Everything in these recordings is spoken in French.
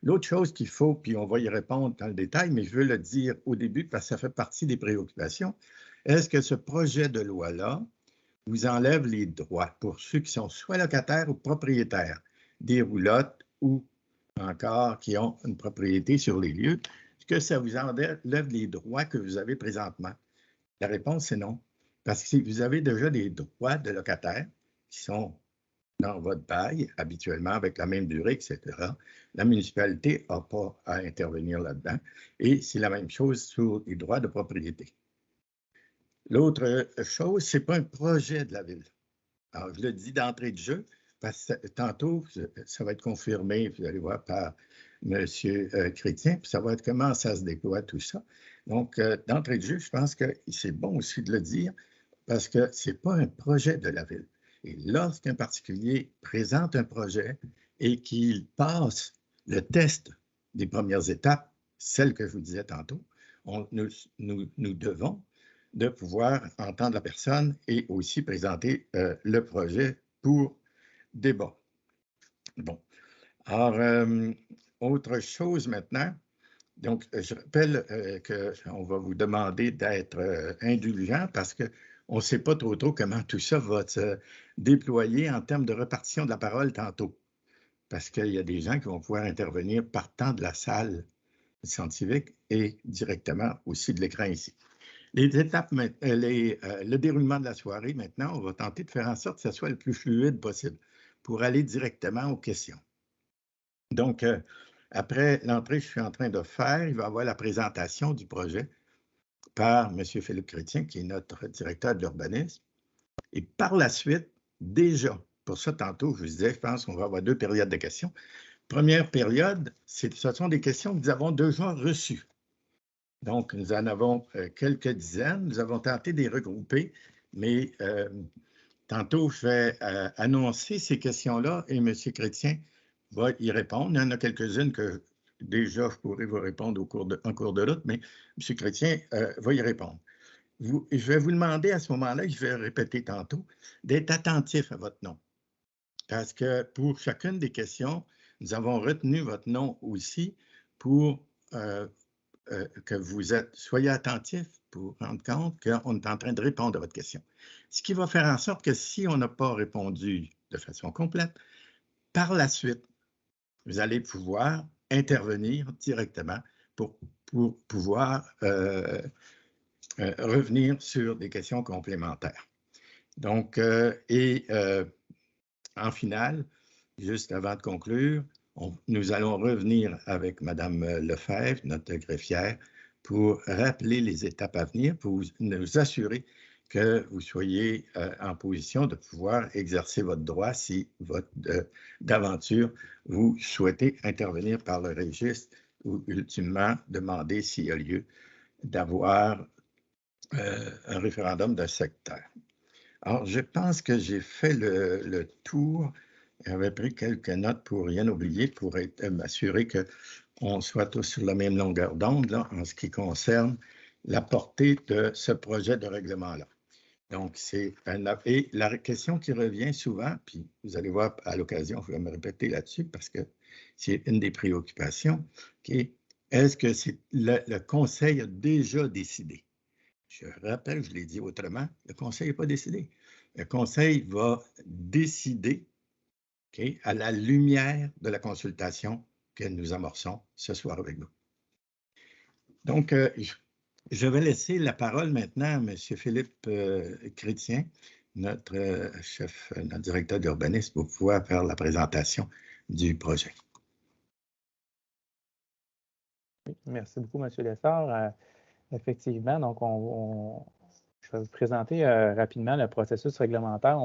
L'autre chose qu'il faut, puis on va y répondre dans le détail, mais je veux le dire au début parce que ça fait partie des préoccupations. Est-ce que ce projet de loi-là vous enlève les droits pour ceux qui sont soit locataires ou propriétaires des roulottes ou encore qui ont une propriété sur les lieux? Est-ce que ça vous enlève les droits que vous avez présentement? La réponse est non. Parce que si vous avez déjà des droits de locataires qui sont dans votre bail, habituellement avec la même durée, etc., la municipalité n'a pas à intervenir là-dedans. Et c'est la même chose sur les droits de propriété. L'autre chose, ce n'est pas un projet de la ville. Alors, je le dis d'entrée de jeu, parce que tantôt, ça va être confirmé, vous allez voir, par M. Chrétien, puis ça va être comment ça se déploie, tout ça. Donc, d'entrée de jeu, je pense que c'est bon aussi de le dire, parce que ce n'est pas un projet de la ville. Et lorsqu'un particulier présente un projet et qu'il passe le test des premières étapes, celles que je vous disais tantôt, nous devons de pouvoir entendre la personne et aussi présenter le projet pour débat. Bon. Alors, autre chose maintenant. Donc, je rappelle qu'on va vous demander d'être indulgent parce qu'on ne sait pas trop comment tout ça va se déployer en termes de répartition de la parole tantôt. Parce qu'il y a des gens qui vont pouvoir intervenir partant de la salle du centre civique et directement aussi de l'écran ici. Les étapes, le déroulement de la soirée, maintenant, on va tenter de faire en sorte que ce soit le plus fluide possible pour aller directement aux questions. Donc, après l'entrée que je suis en train de faire, il va y avoir la présentation du projet par M. Philippe Chrétien, qui est notre directeur de l'urbanisme. Et par la suite, déjà, pour ça, tantôt, je vous disais, je pense qu'on va avoir 2 périodes de questions. Première période, ce sont des questions que nous avons déjà reçues. Donc, nous en avons quelques dizaines. Nous avons tenté de les regrouper, mais tantôt, je vais annoncer ces questions-là et M. Chrétien va y répondre. Il y en a quelques-unes que déjà, je pourrais vous répondre en cours de route, mais M. Chrétien va y répondre. Je vais vous demander à ce moment-là, je vais répéter tantôt, d'être attentif à votre nom. Parce que pour chacune des questions, nous avons retenu votre nom aussi pour que vous soyez attentif pour rendre compte qu'on est en train de répondre à votre question. Ce qui va faire en sorte que si on n'a pas répondu de façon complète, par la suite, vous allez pouvoir intervenir directement pour pouvoir revenir sur des questions complémentaires. Donc, en finale, juste avant de conclure, nous allons revenir avec Mme Lefebvre, notre greffière, pour rappeler les étapes à venir, pour nous assurer que vous soyez en position de pouvoir exercer votre droit si d'aventure vous souhaitez intervenir par le registre ou ultimement demander s'il y a lieu d'avoir un référendum d'un secteur. Alors, je pense que j'ai fait le tour. J'avais pris quelques notes pour rien oublier, pour m'assurer qu'on soit tous sur la même longueur d'onde en ce qui concerne la portée de ce projet de règlement-là. Donc, et la question qui revient souvent, puis vous allez voir à l'occasion, je vais me répéter là-dessus parce que c'est une des préoccupations, est-ce que le Conseil a déjà décidé? Je rappelle, je l'ai dit autrement, le Conseil n'a pas décidé. Le Conseil va décider à la lumière de la consultation que nous amorçons ce soir avec vous. Donc, je vais laisser la parole maintenant à M. Philippe Chrétien, notre chef, notre directeur d'urbanisme, pour pouvoir faire la présentation du projet. Merci beaucoup, M. Lessard. Effectivement, donc je vais vous présenter rapidement le processus réglementaire.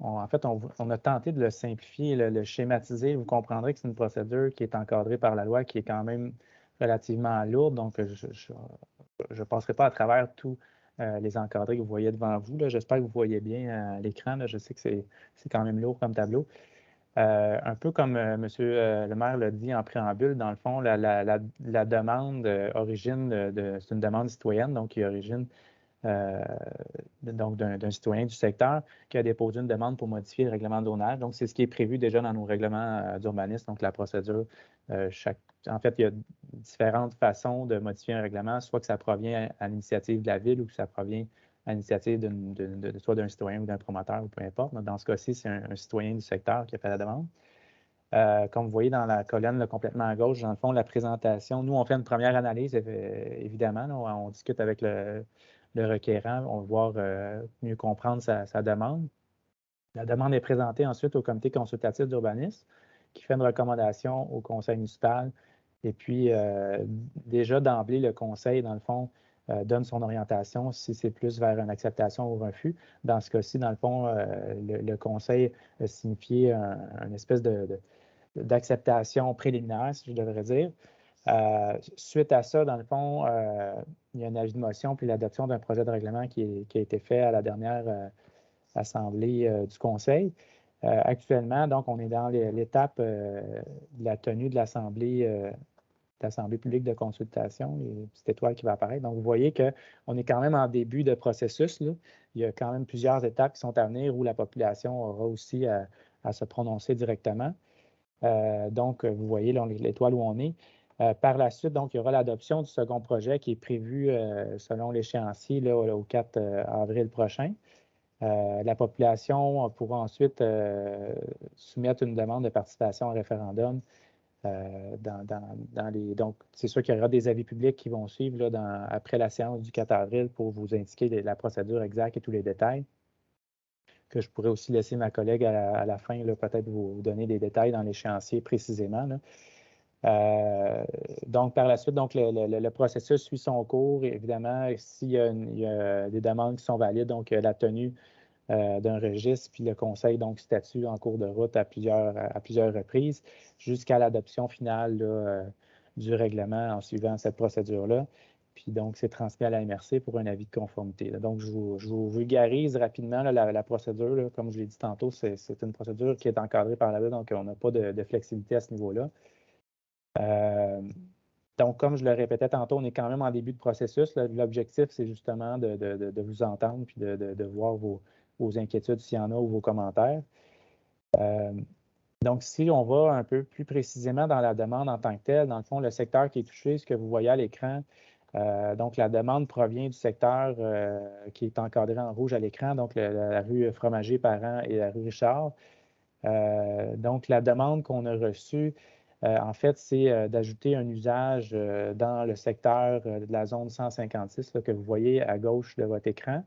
On a tenté de le simplifier, le schématiser. Vous comprendrez que c'est une procédure qui est encadrée par la loi, qui est quand même relativement lourde. Donc, je ne passerai pas à travers tous les encadrés que vous voyez devant vous. J'espère que vous voyez bien à l'écran. Je sais que c'est quand même lourd comme tableau. Un peu comme M. le maire l'a dit en préambule, dans le fond, la demande origine c'est une demande citoyenne, donc qui origine donc d'un citoyen du secteur qui a déposé une demande pour modifier le règlement de zonage. Donc, c'est ce qui est prévu déjà dans nos règlements d'urbanisme. Donc, la procédure, en fait, il y a différentes façons de modifier un règlement, soit que ça provient à l'initiative de la ville ou que ça provient à l'initiative soit d'un citoyen ou d'un promoteur ou peu importe. Dans ce cas-ci, c'est un citoyen du secteur qui a fait la demande. Comme vous voyez dans la colonne là, complètement à gauche, dans le fond, la présentation, nous, on fait une première analyse, évidemment. Là, on discute avec le requérant, on va voir mieux comprendre sa demande. La demande est présentée ensuite au comité consultatif d'urbanisme qui fait une recommandation au conseil municipal. Et puis, déjà d'emblée, le conseil, dans le fond, donne son orientation si c'est plus vers une acceptation ou refus. Dans ce cas-ci, dans le fond, le conseil a signifié une espèce d'acceptation préliminaire, si je devrais dire. Suite à ça, dans le fond, il y a un avis de motion puis l'adoption d'un projet de règlement qui a été fait à la dernière assemblée du Conseil. Actuellement, donc, on est dans l'étape de la tenue de l'Assemblée publique de consultation, les petites étoiles qui va apparaître. Donc, vous voyez qu'on est quand même en début de processus, là. Il y a quand même plusieurs étapes qui sont à venir où la population aura aussi à se prononcer directement. Donc, vous voyez l'étoile où on est. Par la suite, donc, il y aura l'adoption du second projet qui est prévu selon l'échéancier au 4 avril prochain. La population pourra ensuite soumettre une demande de participation au référendum. Donc, c'est sûr qu'il y aura des avis publics qui vont suivre là, après la séance du 4 avril pour vous indiquer la procédure exacte et tous les détails, que je pourrais aussi laisser ma collègue à la fin, peut-être vous donner des détails dans l'échéancier précisément. Donc, par la suite, donc, le processus suit son cours. Évidemment, s'il y a des demandes qui sont valides, donc la tenue d'un registre, puis le conseil donc statue en cours de route à plusieurs reprises jusqu'à l'adoption finale là, du règlement en suivant cette procédure-là. Puis donc, c'est transmis à la MRC pour un avis de conformité. Donc, je vous vulgarise rapidement là, la procédure. Là. Comme je l'ai dit tantôt, c'est une procédure qui est encadrée par la loi, donc on n'a pas de flexibilité à ce niveau-là. Donc, comme je le répétais tantôt, on est quand même en début de processus. L'objectif, c'est justement de vous entendre puis de voir vos inquiétudes s'il y en a ou vos commentaires. Donc, si on va un peu plus précisément dans la demande en tant que telle, dans le fond, le secteur qui est touché, ce que vous voyez à l'écran, donc la demande provient du secteur qui est encadré en rouge à l'écran, donc la rue Fromager-Parent et la rue Richard. Donc, la demande qu'on a reçue, en fait, c'est d'ajouter un usage dans le secteur de la zone 156 là, que vous voyez à gauche de votre écran.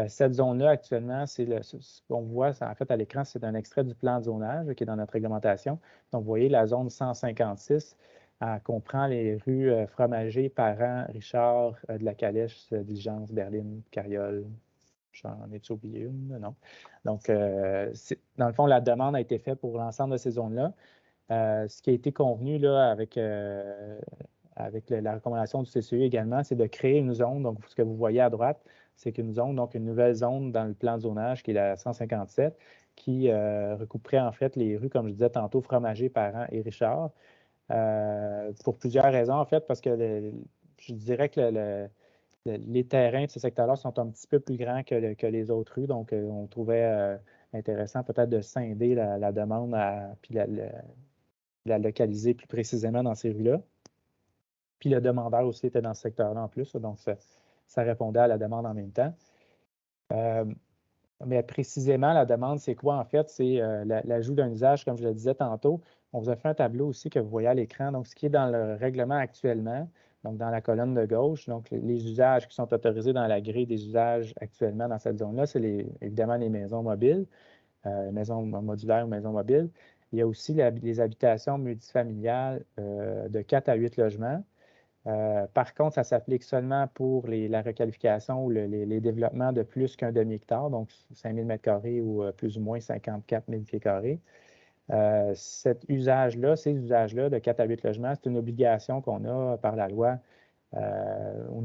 Cette zone-là, actuellement, ce qu'on voit, en fait, à l'écran, c'est un extrait du plan de zonage qui est dans notre réglementation. Donc, vous voyez, la zone 156 comprend les rues Fromager, Parent, Richard, de la Calèche, Diligence, Berline, Carriole. J'en ai-tu oublié une? Non. Donc, dans le fond, la demande a été faite pour l'ensemble de ces zones-là. Ce qui a été convenu là, avec la recommandation du CCE également, c'est de créer une zone. Donc, ce que vous voyez à droite, c'est qu'une zone, donc une nouvelle zone dans le plan de zonage qui est la 157, qui recouperait en fait les rues, comme je disais tantôt, Fromager, Parent et Richard, pour plusieurs raisons, en fait, parce que je dirais que les terrains de ce secteur-là sont un petit peu plus grands que les autres rues, donc on trouvait intéressant peut-être de scinder la demande puis la localiser plus précisément dans ces rues-là. Puis le demandeur aussi était dans ce secteur-là en plus, donc ça répondait à la demande en même temps. Mais précisément, la demande, c'est quoi en fait? C'est l'ajout d'un usage, comme je le disais tantôt. On vous a fait un tableau aussi que vous voyez à l'écran. Donc, ce qui est dans le règlement actuellement, donc dans la colonne de gauche, donc les usages qui sont autorisés dans la grille des usages actuellement dans cette zone-là, c'est évidemment les maisons mobiles, maisons modulaires ou maisons mobiles. Il y a aussi les habitations multifamiliales de 4 à 8 logements. Par contre, ça s'applique seulement pour la requalification ou les développements de plus qu'un demi-hectare, donc 5 000 m² ou plus ou moins 54 000 pieds carrés. Ces usages-là de 4 à 8 logements, c'est une obligation qu'on a par la loi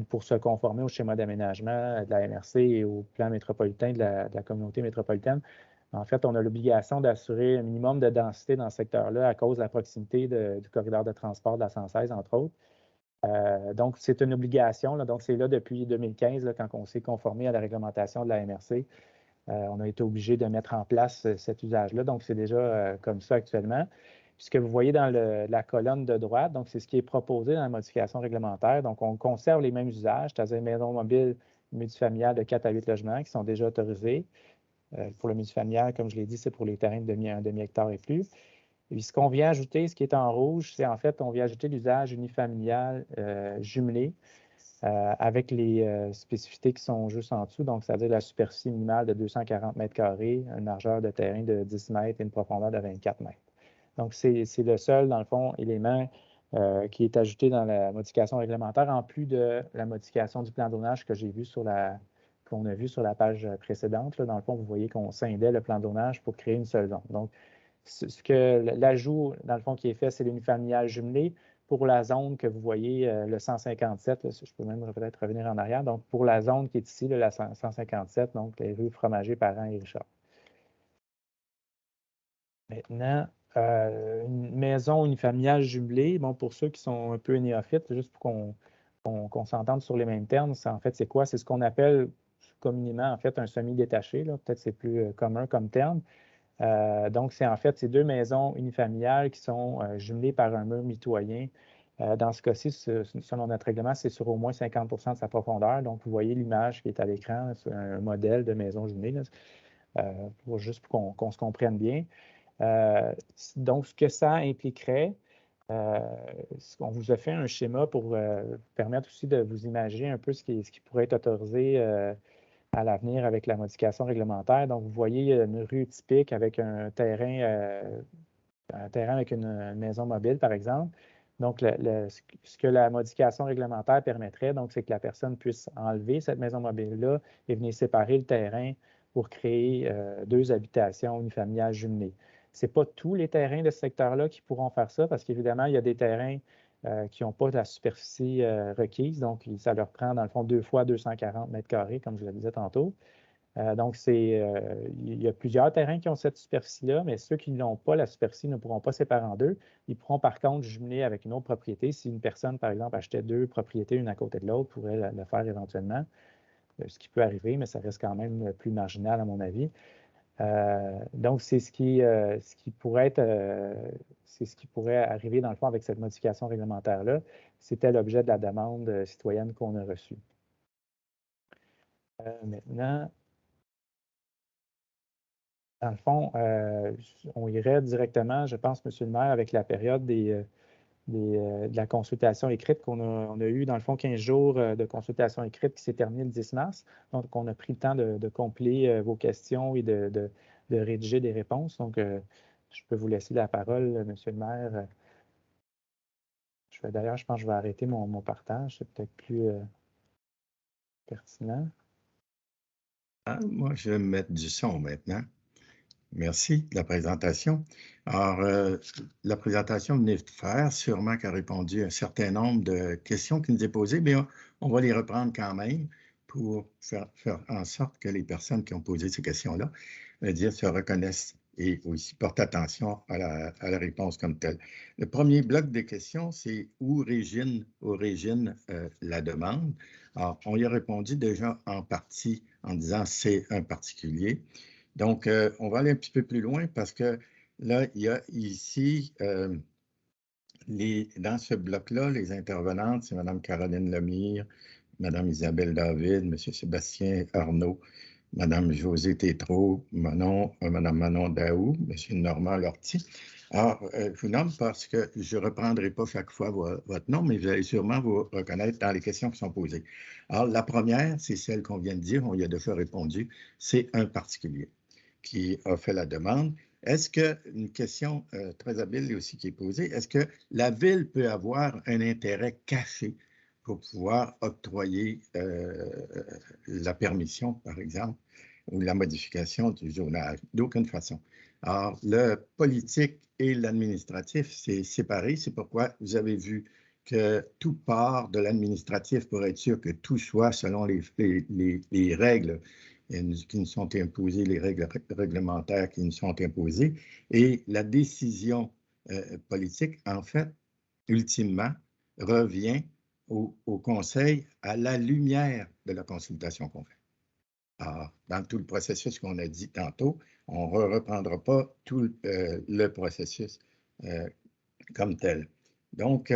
pour se conformer au schéma d'aménagement de la MRC et au plan métropolitain de la communauté métropolitaine. En fait, on a l'obligation d'assurer un minimum de densité dans ce secteur-là à cause de la proximité du corridor de transport de la 116, entre autres. Donc, c'est une obligation. Là, donc, c'est là depuis 2015, là, quand on s'est conformé à la réglementation de la MRC. On a été obligé de mettre en place cet usage-là. Donc, c'est déjà comme ça actuellement. Puis, ce que vous voyez dans la colonne de droite, donc c'est ce qui est proposé dans la modification réglementaire. Donc, on conserve les mêmes usages, c'est-à-dire maisons mobiles multifamiliales de 4 à 8 logements qui sont déjà autorisés. Pour le multifamilial, comme je l'ai dit, c'est pour les terrains de un demi-hectare et plus. Et puis, ce qu'on vient ajouter, ce qui est en rouge, c'est en fait, on vient ajouter l'usage unifamilial jumelé. Avec les spécificités qui sont juste en dessous, donc c'est-à-dire la superficie minimale de 240 mètres carrés, une largeur de terrain de 10 mètres et une profondeur de 24 mètres. Donc, c'est le seul, dans le fond, élément qui est ajouté dans la modification réglementaire, en plus de la modification du plan d'zonage que j'ai vu qu'on a vu sur la page précédente. Là, dans le fond, vous voyez qu'on scindait le plan d'zonage pour créer une seule zone. Donc, l'ajout, dans le fond, qui est fait, c'est l'unifamilial jumelé. Pour la zone que vous voyez, le 157, là, je peux même peut-être revenir en arrière. Donc, pour la zone qui est ici, là, la 157, donc les rues Fromager, Parent et Richard. Maintenant, une maison unifamiliale jumelée, bon, pour ceux qui sont un peu néophytes, juste pour qu'on s'entende sur les mêmes termes, en fait, c'est quoi? C'est ce qu'on appelle communément, en fait, un semi-détaché. Peut-être c'est plus commun comme terme. Donc, c'est en fait ces deux maisons unifamiliales qui sont jumelées par un mur mitoyen. Dans ce cas-ci, selon notre règlement, c'est sur au moins 50 de sa profondeur. Donc, vous voyez l'image qui est à l'écran, c'est un modèle de maison jumelée, là, juste pour qu'on se comprenne bien. Donc, ce que ça impliquerait, on vous a fait un schéma pour permettre aussi de vous imaginer un peu ce qui pourrait être autorisé à l'avenir avec la modification réglementaire. Donc, vous voyez une rue typique avec un terrain avec une maison mobile, par exemple. Donc, ce que la modification réglementaire permettrait, donc, c'est que la personne puisse enlever cette maison mobile-là et venir séparer le terrain pour créer deux habitations unifamiliales jumelées. Ce n'est pas tous les terrains de ce secteur-là qui pourront faire ça, parce qu'évidemment, il y a des terrains qui n'ont pas la superficie requise. Donc, ça leur prend, dans le fond, 2 fois 240 mètres carrés, comme je le disais tantôt. Donc, il y a plusieurs terrains qui ont cette superficie-là, mais ceux qui n'ont pas la superficie ne pourront pas séparer en deux. Ils pourront, par contre, jumeler avec une autre propriété. Si une personne, par exemple, achetait 2 propriétés une à côté de l'autre, pourrait le faire éventuellement, ce qui peut arriver, mais ça reste quand même plus marginal, à mon avis. Donc, c'est ce qui pourrait arriver, dans le fond, avec cette modification réglementaire-là. C'était l'objet de la demande citoyenne qu'on a reçue. Maintenant, dans le fond, on irait directement, je pense, M. le maire, avec la période de la consultation écrite qu'on a eu, dans le fond, 15 jours de consultation écrite qui s'est terminée le 10 mars. Donc, on a pris le temps de compléter vos questions et de rédiger des réponses. Donc, je peux vous laisser la parole, M. le maire. D'ailleurs, je pense que je vais arrêter mon partage. C'est peut-être plus pertinent. Moi, je vais me mettre du son maintenant. Merci de la présentation. Alors, la présentation venait de faire, sûrement qu'elle a répondu à un certain nombre de questions qui nous est posées, mais on va les reprendre quand même pour faire en sorte que les personnes qui ont posé ces questions-là se reconnaissent et aussi portent attention à la réponse comme telle. Le premier bloc de questions, c'est où origine la demande. Alors, on y a répondu déjà en partie en disant c'est un particulier. Donc, on va aller un petit peu plus loin parce que là, il y a ici, dans ce bloc-là, les intervenantes, c'est Mme Caroline Lemire, Mme Isabelle David, M. Sébastien Arnaud, Mme Josée Tétrault, Mme Manon Daou, M. Normand Lortie. Alors, je vous nomme parce que je ne reprendrai pas chaque fois votre nom, mais vous allez sûrement vous reconnaître dans les questions qui sont posées. Alors, la première, c'est celle qu'on vient de dire, on y a déjà répondu, c'est un particulier qui a fait la demande. Est-ce une question très habile aussi qui est posée, est-ce que la Ville peut avoir un intérêt caché pour pouvoir octroyer la permission, par exemple, ou la modification du zonage? D'aucune façon. Alors, le politique et l'administratif, c'est séparé. C'est pourquoi vous avez vu que tout part de l'administratif pour être sûr que tout soit selon les règles qui nous sont imposées, les règles réglementaires qui nous sont imposées. Et la décision politique, en fait, ultimement, revient au Conseil à la lumière de la consultation qu'on fait. Alors, dans tout le processus qu'on a dit tantôt, on ne reprendra pas tout le processus comme tel. Donc,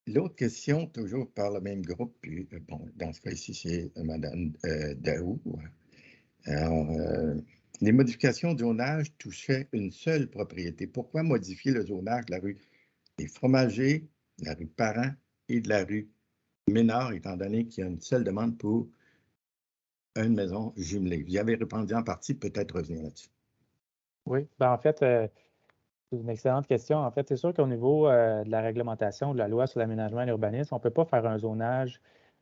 l'autre question, toujours par le même groupe, puis bon, dans ce cas-ci, c'est Mme Daou. Alors, les modifications de zonage touchaient une seule propriété. Pourquoi modifier le zonage de la rue des Fromagers, de la rue Parent et de la rue Ménard, étant donné qu'il y a une seule demande pour une maison jumelée? Vous y avez répondu en partie, peut-être revenir là-dessus. Oui, ben en fait, c'est une excellente question. En fait, c'est sûr qu'au niveau de la réglementation, de la loi sur l'aménagement et l'urbanisme, on ne peut pas faire un zonage,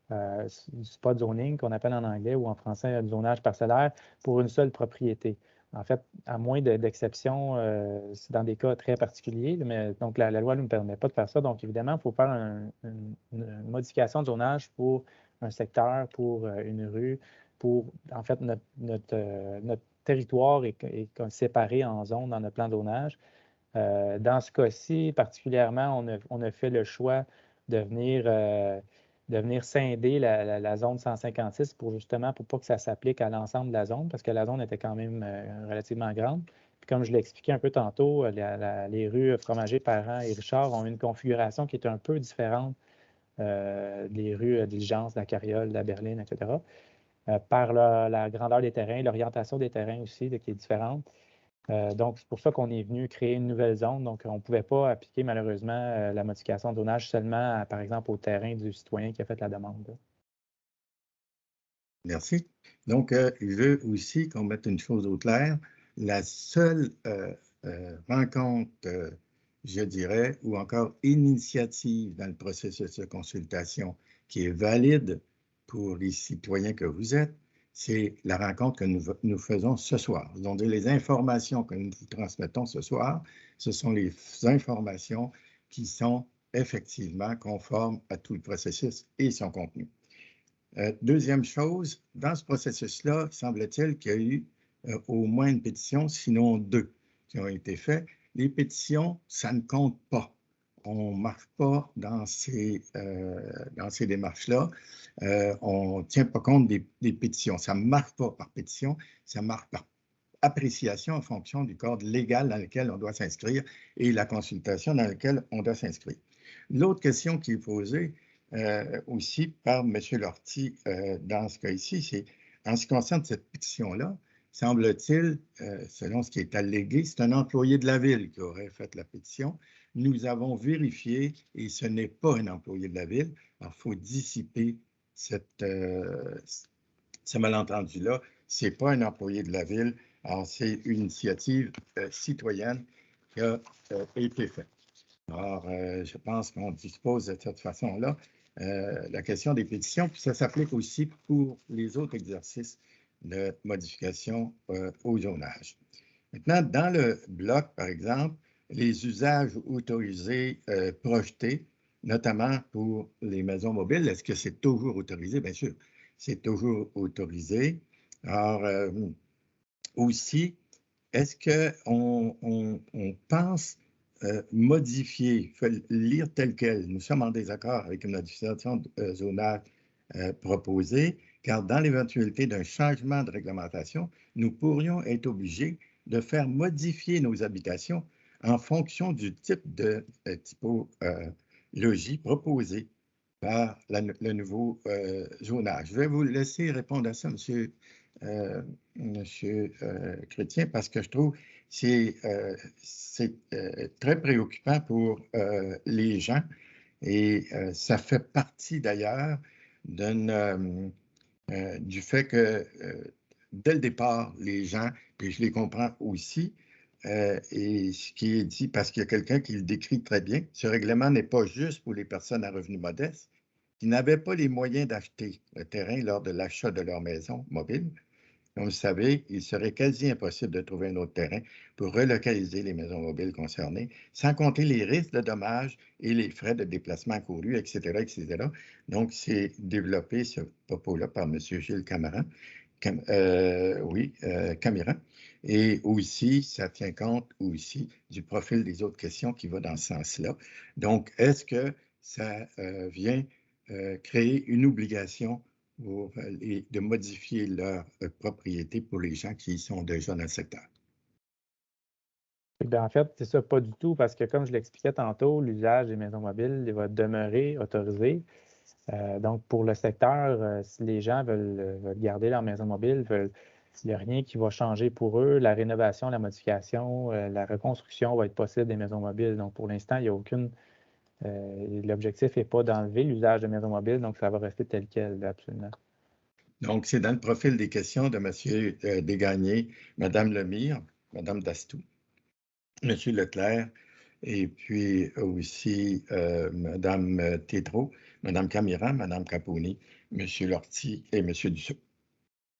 du spot zoning qu'on appelle en anglais ou en français un zonage parcellaire pour une seule propriété. En fait, à moins d'exceptions, c'est dans des cas très particuliers, mais donc la loi ne nous permet pas de faire ça. Donc, évidemment, il faut faire une modification de zonage pour un secteur, pour une rue, pour, en fait, notre territoire est séparé en zones dans notre plan de zonage. Dans ce cas-ci, particulièrement, on a fait le choix de venir scinder la zone 156 pour justement pour pas que ça s'applique à l'ensemble de la zone, parce que la zone était quand même relativement grande. Puis comme je l'ai expliqué un peu tantôt, les rues Fromager, Parent et Richard ont une configuration qui est un peu différente des rues Diligence, la Carriole, la Berline, etc. Par la grandeur des terrains, l'orientation des terrains aussi, qui est différente. Donc, c'est pour ça qu'on est venu créer une nouvelle zone. Donc, on ne pouvait pas appliquer malheureusement la modification de zonage seulement, par exemple, au terrain du citoyen qui a fait la demande. Merci. Donc, je veux aussi qu'on mette une chose au clair. La seule rencontre, je dirais, ou encore initiative dans le processus de consultation qui est valide pour les citoyens que vous êtes, c'est la rencontre que nous faisons ce soir. Donc, les informations que nous vous transmettons ce soir, ce sont les informations qui sont effectivement conformes à tout le processus et son contenu. Deuxième chose, dans ce processus-là, semble-t-il qu'il y a eu au moins une pétition, sinon 2, qui ont été faites. Les pétitions, ça ne compte pas. On ne marche pas dans ces démarches-là. On ne tient pas compte des pétitions. Ça ne marche pas par pétition, ça marche par appréciation en fonction du cadre légal dans lequel on doit s'inscrire et la consultation dans laquelle on doit s'inscrire. L'autre question qui est posée, aussi par M. Lortie dans ce cas-ci, c'est en ce qui concerne cette pétition-là, semble-t-il, selon ce qui est allégué, c'est un employé de la ville qui aurait fait la pétition. Nous avons vérifié et ce n'est pas un employé de la ville. Alors, il faut dissiper ce malentendu-là. Ce n'est pas un employé de la ville. Alors, c'est une initiative citoyenne qui a été faite. Alors, je pense qu'on dispose de cette façon-là la question des pétitions, puis ça s'applique aussi pour les autres exercices de modification au zonage. Maintenant, dans le bloc, par exemple, les usages autorisés projetés, notamment pour les maisons mobiles, est-ce que c'est toujours autorisé? Bien sûr, c'est toujours autorisé. Alors, aussi, est-ce qu'on pense modifier, il faut lire tel quel. Nous sommes en désaccord avec une modification de zonage proposée, car dans l'éventualité d'un changement de réglementation, nous pourrions être obligés de faire modifier nos habitations en fonction du type de typologie proposée par le nouveau zonage. Je vais vous laisser répondre à ça, Monsieur Chrétien, parce que je trouve que c'est très préoccupant pour les gens et ça fait partie d'ailleurs du fait que dès le départ, les gens, puis je les comprends aussi, et ce qui est dit, parce qu'il y a quelqu'un qui le décrit très bien, ce règlement n'est pas juste pour les personnes à revenus modestes qui n'avaient pas les moyens d'acheter le terrain lors de l'achat de leur maison mobile. Comme vous savez, il serait quasi impossible de trouver un autre terrain pour relocaliser les maisons mobiles concernées, sans compter les risques de dommages et les frais de déplacement courus, etc., etc. Donc, c'est développé ce propos-là par M. Gilles Cameron. Cameron. Et aussi, ça tient compte aussi du profil des autres questions qui va dans ce sens-là. Donc, est-ce que ça vient créer une obligation de modifier leur propriété pour les gens qui sont déjà dans le secteur? Bien, en fait, c'est ça, pas du tout, parce que comme je l'expliquais tantôt, l'usage des maisons mobiles il va demeurer autorisé. Donc, pour le secteur, si les gens veulent garder leur maison mobile, il n'y a rien qui va changer pour eux. La rénovation, la modification, la reconstruction va être possible des maisons mobiles. Donc, pour l'instant, il n'y a aucune. L'objectif n'est pas d'enlever l'usage de maisons mobiles, donc ça va rester tel quel, absolument. Donc, c'est dans le profil des questions de M. Desgagnés, Mme Lemire, Mme Dastou, M. Leclerc, et puis aussi Mme Tétrault, Mme Camiran, Mme Caponi, M. Lortie et M. Dussault.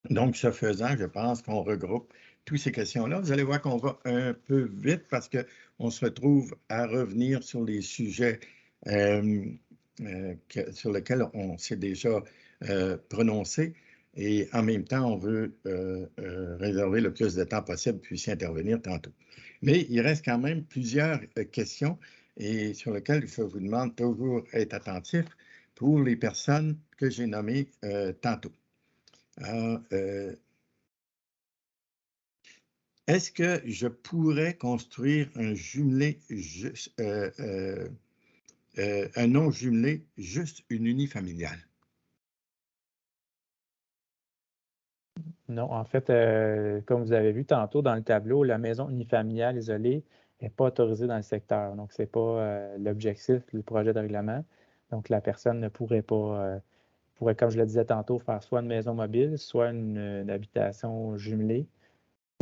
Donc, ce faisant, je pense qu'on regroupe toutes ces questions-là. Vous allez voir qu'on va un peu vite parce qu'on se retrouve à revenir sur les sujets sur lesquels on s'est déjà prononcé. Et en même temps, on veut réserver le plus de temps possible puis s'y intervenir tantôt. Mais il reste quand même plusieurs questions et sur lesquelles je vous demande toujours d'être attentif pour les personnes que j'ai nommées tantôt. Alors, est-ce que je pourrais construire un jumelé, un non jumelé, juste une unifamiliale? Non, en fait, comme vous avez vu tantôt dans le tableau, la maison unifamiliale isolée n'est pas autorisée dans le secteur. Donc, ce n'est pas l'objectif du projet de règlement. Donc, la personne ne pourrait pas, comme je le disais tantôt, faire soit une maison mobile, soit une habitation jumelée,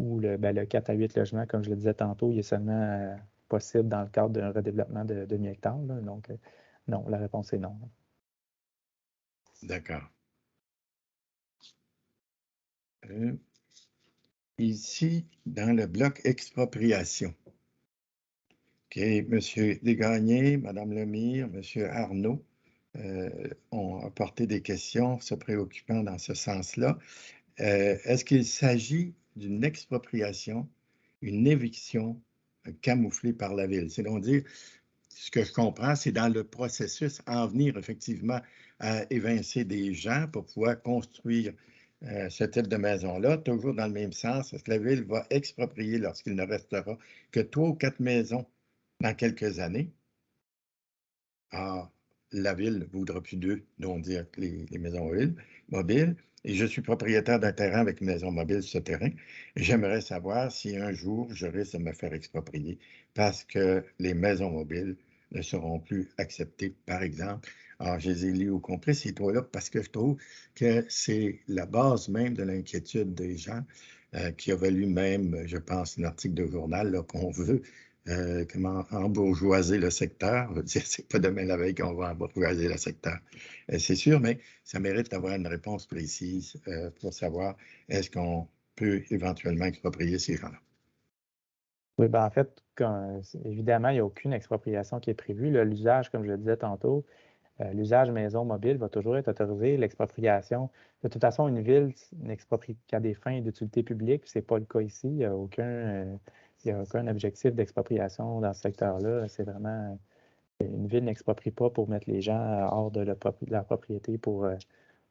ou le 4 à 8 logements, comme je le disais tantôt, il est seulement possible dans le cadre d'un redéveloppement de demi-hectare. Donc, non, la réponse est non. D'accord. Ici, dans le bloc expropriation, OK, M. Desgagnés, Mme Lemire, M. Arnaud ont apporté des questions se préoccupant dans ce sens-là. Est-ce qu'il s'agit d'une expropriation, une éviction camouflée par la ville? C'est-à-dire, ce que je comprends, c'est dans le processus en venir effectivement à évincer des gens pour pouvoir construire ce type de maison-là, toujours dans le même sens. Est-ce que la ville va exproprier lorsqu'il ne restera que 3 ou 4 maisons dans quelques années? Ah, la ville ne voudra plus d'eux, donc dire les maisons mobiles. Et je suis propriétaire d'un terrain avec une maison mobile sur ce terrain. J'aimerais savoir si un jour je risque de me faire exproprier parce que les maisons mobiles ne seront plus acceptées, par exemple. Alors, je les ai lus au complet, ces trois-là, parce que je trouve que c'est la base même de l'inquiétude des gens qui a valu même, je pense, un article de journal qu'on veut comment embourgeoiser le secteur. C'est pas demain la veille qu'on va embourgeoiser le secteur. C'est sûr, mais ça mérite d'avoir une réponse précise pour savoir est-ce qu'on peut éventuellement exproprier ces gens-là. Oui, ben en fait, évidemment, il n'y a aucune expropriation qui est prévue. L'usage, comme je le disais tantôt, l'usage maison mobile va toujours être autorisé. L'expropriation, de toute façon, une ville n'exproprie qu'à des fins d'utilité publique. Ce n'est pas le cas ici. Il n'y a aucun objectif d'expropriation dans ce secteur-là. C'est vraiment une ville n'exproprie pas pour mettre les gens hors de leur propriété pour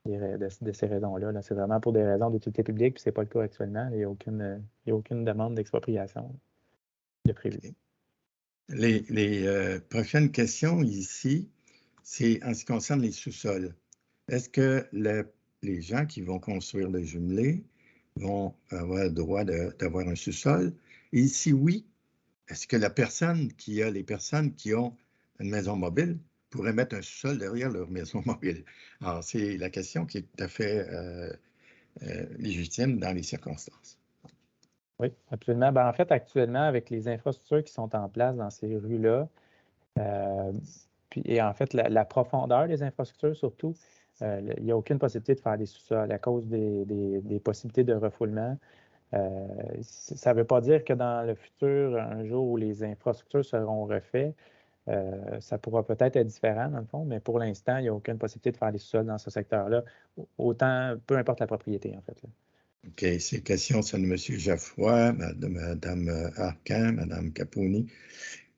de ces raisons-là. C'est vraiment pour des raisons d'utilité publique, puis ce n'est pas le cas actuellement. Il n'y a aucune demande d'expropriation de prévu. Les prochaines questions ici, c'est en ce qui concerne les sous-sols. Est-ce que les gens qui vont construire le jumelé vont avoir le droit d'avoir un sous-sol? Et si oui, est-ce que les personnes qui ont une maison mobile pourraient mettre un sous-sol derrière leur maison mobile? Alors, c'est la question qui est tout à fait légitime dans les circonstances. Oui, absolument. Ben, en fait, actuellement, avec les infrastructures qui sont en place dans ces rues-là, et en fait, la profondeur des infrastructures surtout, il n'y a aucune possibilité de faire des sous-sols à cause des possibilités de refoulement. Ça ne veut pas dire que dans le futur, un jour où les infrastructures seront refaites, ça pourra peut-être être différent dans le fond, mais pour l'instant, il n'y a aucune possibilité de faire des sous-sols dans ce secteur-là, autant, peu importe la propriété en fait. Là. OK. Ces questions sont de M. Geoffroy, de Mme Arcan, Mme Caponi,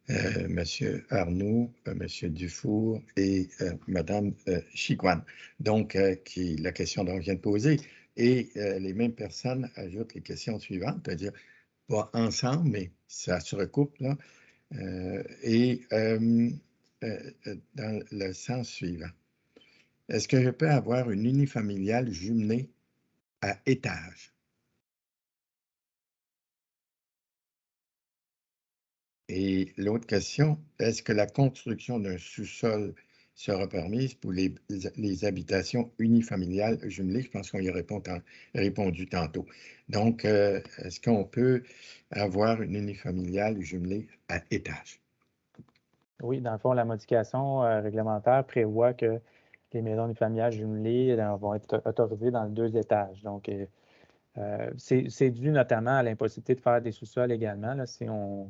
M. Arnaud, M. Dufour et Mme Chicoine. Donc, la question dont on vient de poser. Et les mêmes personnes ajoutent les questions suivantes, c'est-à-dire pas ensemble, mais ça se recoupe, là, dans le sens suivant. Est-ce que je peux avoir une unifamiliale jumelée à étage? Et l'autre question, est-ce que la construction d'un sous-sol sera permise pour les habitations unifamiliales jumelées? Je pense qu'on y a répondu tantôt. Donc, est-ce qu'on peut avoir une unifamiliale jumelée à étage? Oui, dans le fond, la modification réglementaire prévoit que les maisons unifamiliales jumelées vont être autorisées dans le 2 étages. Donc, c'est dû notamment à l'impossibilité de faire des sous-sols également. Là, si on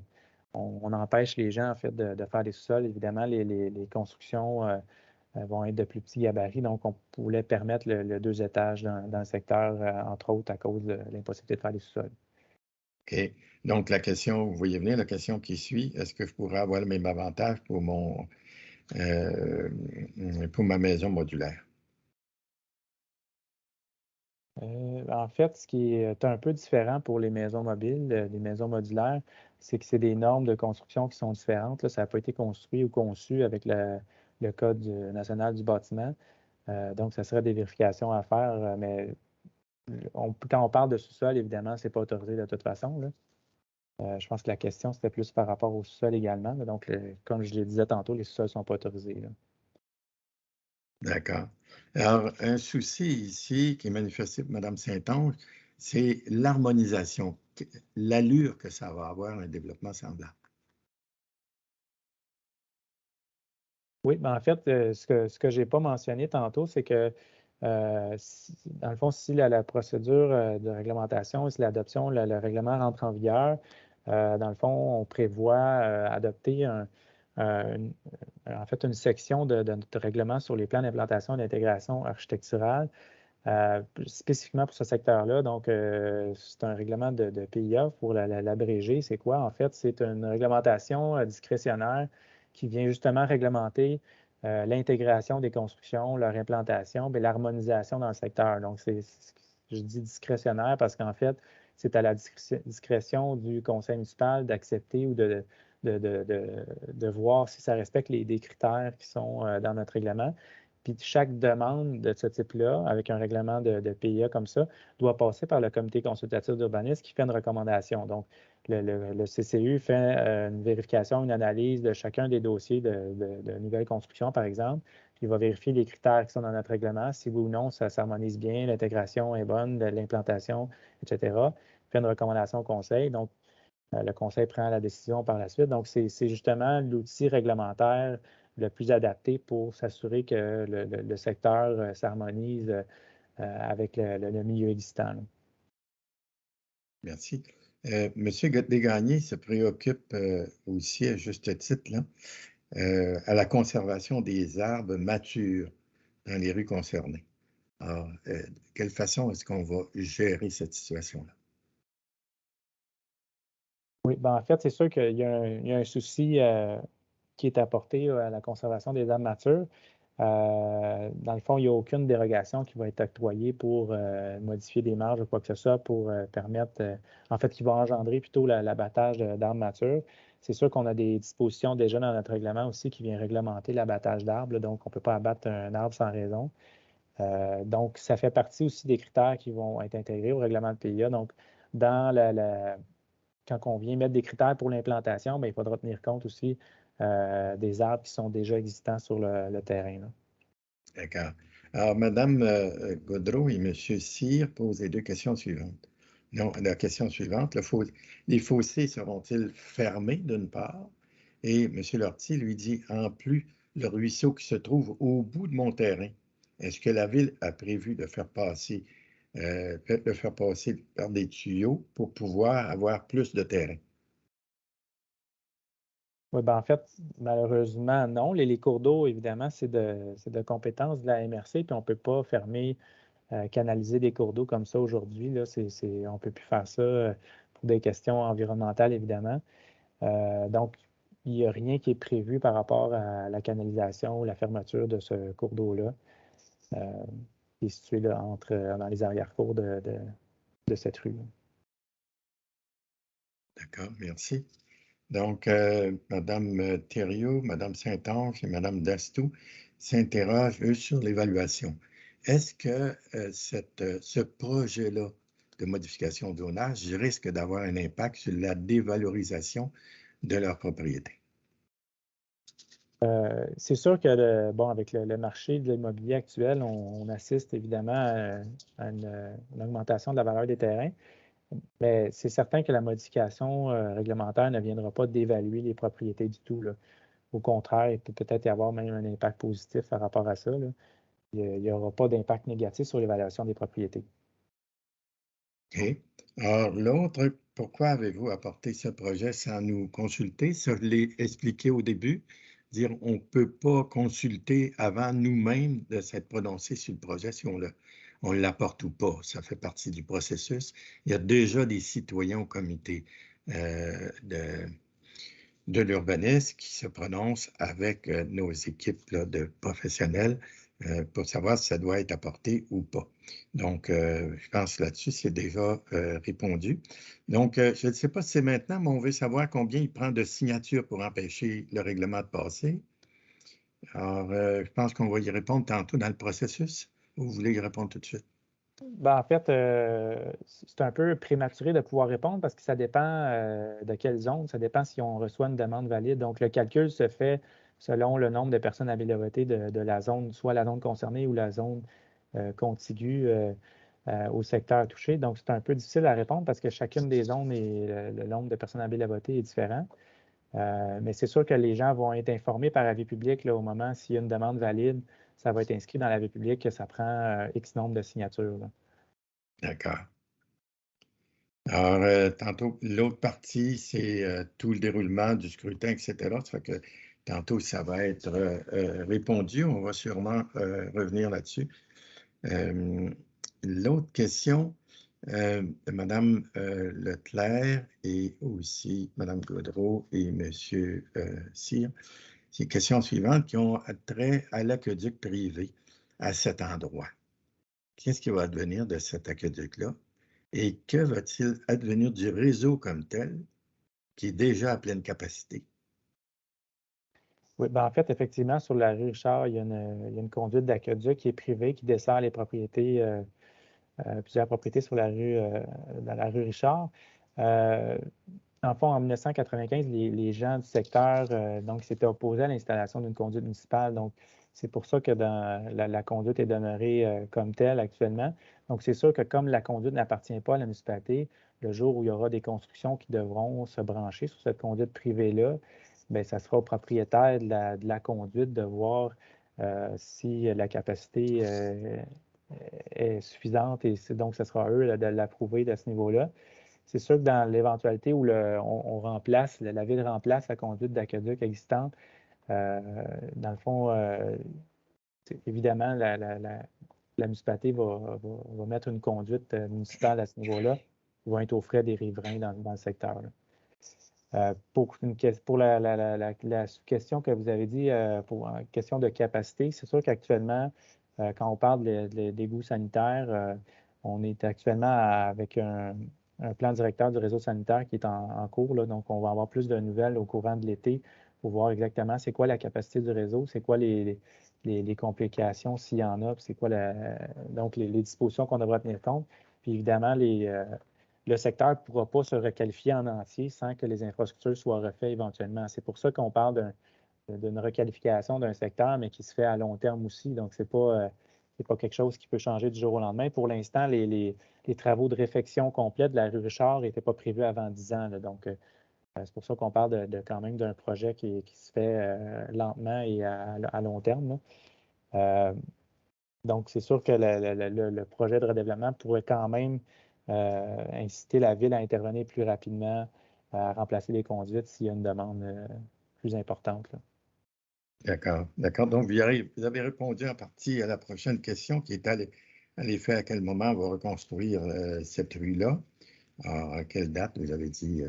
empêche les gens, en fait, de faire des sous-sols, évidemment, les constructions vont être de plus petits gabarits. Donc, on voulait permettre le 2 étages dans le secteur, entre autres, à cause de l'impossibilité de faire des sous-sols. OK. Donc, la question, vous voyez venir, la question qui suit, est-ce que je pourrais avoir le même avantage pour ma maison modulaire? En fait, ce qui est un peu différent pour les maisons mobiles, les maisons modulaires, c'est que c'est des normes de construction qui sont différentes. Là, ça n'a pas été construit ou conçu avec le Code national du bâtiment. Donc, ça serait des vérifications à faire, mais quand on parle de sous-sol, évidemment, ce n'est pas autorisé de toute façon, là. Je pense que la question, c'était plus par rapport au sous-sol également, là. Donc, comme je le disais tantôt, les sous-sols ne sont pas autorisés, là. D'accord. Alors, un souci ici qui est manifesté par Mme Saint-Onge, c'est l'harmonisation, l'allure que ça va avoir un développement semblable. Oui, ben en fait, ce que je n'ai pas mentionné tantôt, c'est que, dans le fond, si la procédure de réglementation, si l'adoption, le règlement rentre en vigueur, dans le fond, on prévoit adopter une, en fait une section de notre règlement sur les plans d'implantation et d'intégration architecturale, spécifiquement pour ce secteur-là. Donc, c'est un règlement de PIA pour l'abréger. C'est quoi? En fait, c'est une réglementation discrétionnaire qui vient justement réglementer l'intégration des constructions, leur implantation, et l'harmonisation dans le secteur. Donc, je dis discrétionnaire parce qu'en fait, c'est à la discrétion du conseil municipal d'accepter ou de voir si ça respecte des critères qui sont dans notre règlement. Puis chaque demande de ce type-là, avec un règlement de PIA comme ça, doit passer par le comité consultatif d'urbanisme qui fait une recommandation. Donc, le CCU fait une vérification, une analyse de chacun des dossiers de nouvelle construction, par exemple. Puis il va vérifier les critères qui sont dans notre règlement, si oui ou non ça s'harmonise bien, l'intégration est bonne, l'implantation, etc. Il fait une recommandation au conseil. Donc, le conseil prend la décision par la suite. Donc, c'est justement l'outil réglementaire le plus adapté pour s'assurer que le secteur s'harmonise avec le milieu existant, là. Merci. Monsieur Desgagnés se préoccupe aussi, à juste titre, là, à la conservation des arbres matures dans les rues concernées. Alors, de quelle façon est-ce qu'on va gérer cette situation-là? Oui, ben en fait, c'est sûr qu'il y a un souci qui est apporté à la conservation des arbres matures. Dans le fond, il n'y a aucune dérogation qui va être octroyée pour modifier des marges ou quoi que ce soit pour permettre, en fait, qui va engendrer plutôt l'abattage d'arbres matures. C'est sûr qu'on a des dispositions déjà dans notre règlement aussi qui vient réglementer l'abattage d'arbres, là. Donc on ne peut pas abattre un arbre sans raison. Donc, ça fait partie aussi des critères qui vont être intégrés au règlement de PIA. Donc, dans quand on vient mettre des critères pour l'implantation, il faudra tenir compte aussi des arbres qui sont déjà existants sur le terrain, là. D'accord. Alors, Mme Gaudreau et M. Cyr posent les deux questions suivantes. Non, la question suivante, les fossés seront-ils fermés d'une part? Et M. Lortie lui dit, en plus, le ruisseau qui se trouve au bout de mon terrain, est-ce que la ville a prévu de faire passer par des tuyaux pour pouvoir avoir plus de terrain? Oui, ben en fait, malheureusement, non. Les cours d'eau, évidemment, c'est de compétence de la MRC, puis on ne peut pas fermer canaliser des cours d'eau comme ça aujourd'hui. On ne peut plus faire ça pour des questions environnementales, évidemment. Donc, il n'y a rien qui est prévu par rapport à la canalisation ou la fermeture de ce cours d'eau-là, qui est situé là, dans les arrière-cours de cette rue. D'accord, merci. Donc, Mme Thériault, Mme Saint-Onge et Mme Dastou s'interrogent, eux, sur l'évaluation. Est-ce que ce projet-là de modification de zonage risque d'avoir un impact sur la dévalorisation de leur propriété? C'est sûr que, avec le marché de l'immobilier actuel, on assiste évidemment à une augmentation de la valeur des terrains, mais c'est certain que la modification réglementaire ne viendra pas d'évaluer les propriétés du tout, là. Au contraire, il peut peut-être y avoir même un impact positif par rapport à ça, là. Il n'y aura pas d'impact négatif sur l'évaluation des propriétés. OK. Alors, l'autre, pourquoi avez-vous apporté ce projet sans nous consulter? Ça, je l'ai expliqué au début. Dire on ne peut pas consulter avant nous-mêmes de s'être prononcé sur le projet si on l'apporte ou pas. Ça fait partie du processus. Il y a déjà des citoyens au comité de l'urbanisme qui se prononcent avec nos équipes là, de professionnels pour savoir si ça doit être apporté ou pas. Donc, je pense là-dessus, c'est déjà répondu. Donc, je ne sais pas si c'est maintenant, mais on veut savoir combien il prend de signatures pour empêcher le règlement de passer. Alors, je pense qu'on va y répondre tantôt dans le processus. Vous voulez y répondre tout de suite? En fait, c'est un peu prématuré de pouvoir répondre parce que ça dépend de quelle zone, ça dépend si on reçoit une demande valide. Donc, le calcul se fait selon le nombre de personnes habilitées de la zone, soit la zone concernée ou la zone contiguë au secteur touché. Donc, c'est un peu difficile à répondre parce que chacune des zones et le nombre de personnes habilitées est différent. Mais c'est sûr que les gens vont être informés par avis public là, au moment s'il y a une demande valide, ça va être inscrit dans l'avis public que ça prend X nombre de signatures, là. D'accord. Alors, tantôt, l'autre partie, c'est tout le déroulement du scrutin, etc. Ça fait que tantôt, ça va être répondu. On va sûrement revenir là-dessus. L'autre question, Mme Leclerc et aussi Mme Gaudreault et M. Cyr, c'est les questions suivantes qui ont trait à l'aqueduc privé à cet endroit. Qu'est-ce qui va advenir de cet aqueduc-là? Et que va-t-il advenir du réseau comme tel, qui est déjà à pleine capacité? Oui, en fait, effectivement, sur la rue Richard, il y a une conduite d'aqueduc qui est privée, qui dessert les propriétés, plusieurs propriétés sur dans la rue Richard. En fond, en 1995, les gens du secteur donc, s'étaient opposés à l'installation d'une conduite municipale. Donc, c'est pour ça que la conduite est demeurée comme telle actuellement. Donc, c'est sûr que comme la conduite n'appartient pas à la municipalité, le jour où il y aura des constructions qui devront se brancher sur cette conduite privée-là, bien, ça sera au propriétaire de la conduite de voir si la capacité est suffisante et donc ce sera à eux de l'approuver de ce niveau-là. C'est sûr que dans l'éventualité où on remplace, la ville remplace la conduite d'aqueduc existante, dans le fond, évidemment, la municipalité va mettre une conduite municipale à ce niveau-là qui va être aux frais des riverains dans le secteur, là. Pour la question que vous avez dit, pour une question de capacité, c'est sûr qu'actuellement, quand on parle d'égouts sanitaires, on est actuellement avec un plan directeur du réseau sanitaire qui est en cours, là, donc on va avoir plus de nouvelles au courant de l'été pour voir exactement c'est quoi la capacité du réseau, c'est quoi les complications s'il y en a, puis c'est quoi donc les dispositions qu'on devra tenir compte. Puis évidemment, le secteur ne pourra pas se requalifier en entier sans que les infrastructures soient refaites éventuellement. C'est pour ça qu'on parle d'une requalification d'un secteur, mais qui se fait à long terme aussi. Donc, ce n'est pas quelque chose qui peut changer du jour au lendemain. Pour l'instant, les travaux de réfection complète de la rue Richard n'étaient pas prévus avant 10 ans, là. Donc, c'est pour ça qu'on parle quand même d'un projet qui se fait lentement et à long terme, là. Donc, c'est sûr que le projet de redéveloppement pourrait quand même inciter la ville à intervenir plus rapidement, à remplacer les conduites s'il y a une demande plus importante, là. D'accord, d'accord. Donc, vous avez répondu en partie à la prochaine question qui est à l'effet à quel moment on va reconstruire cette rue-là? Alors, à quelle date? Vous avez dit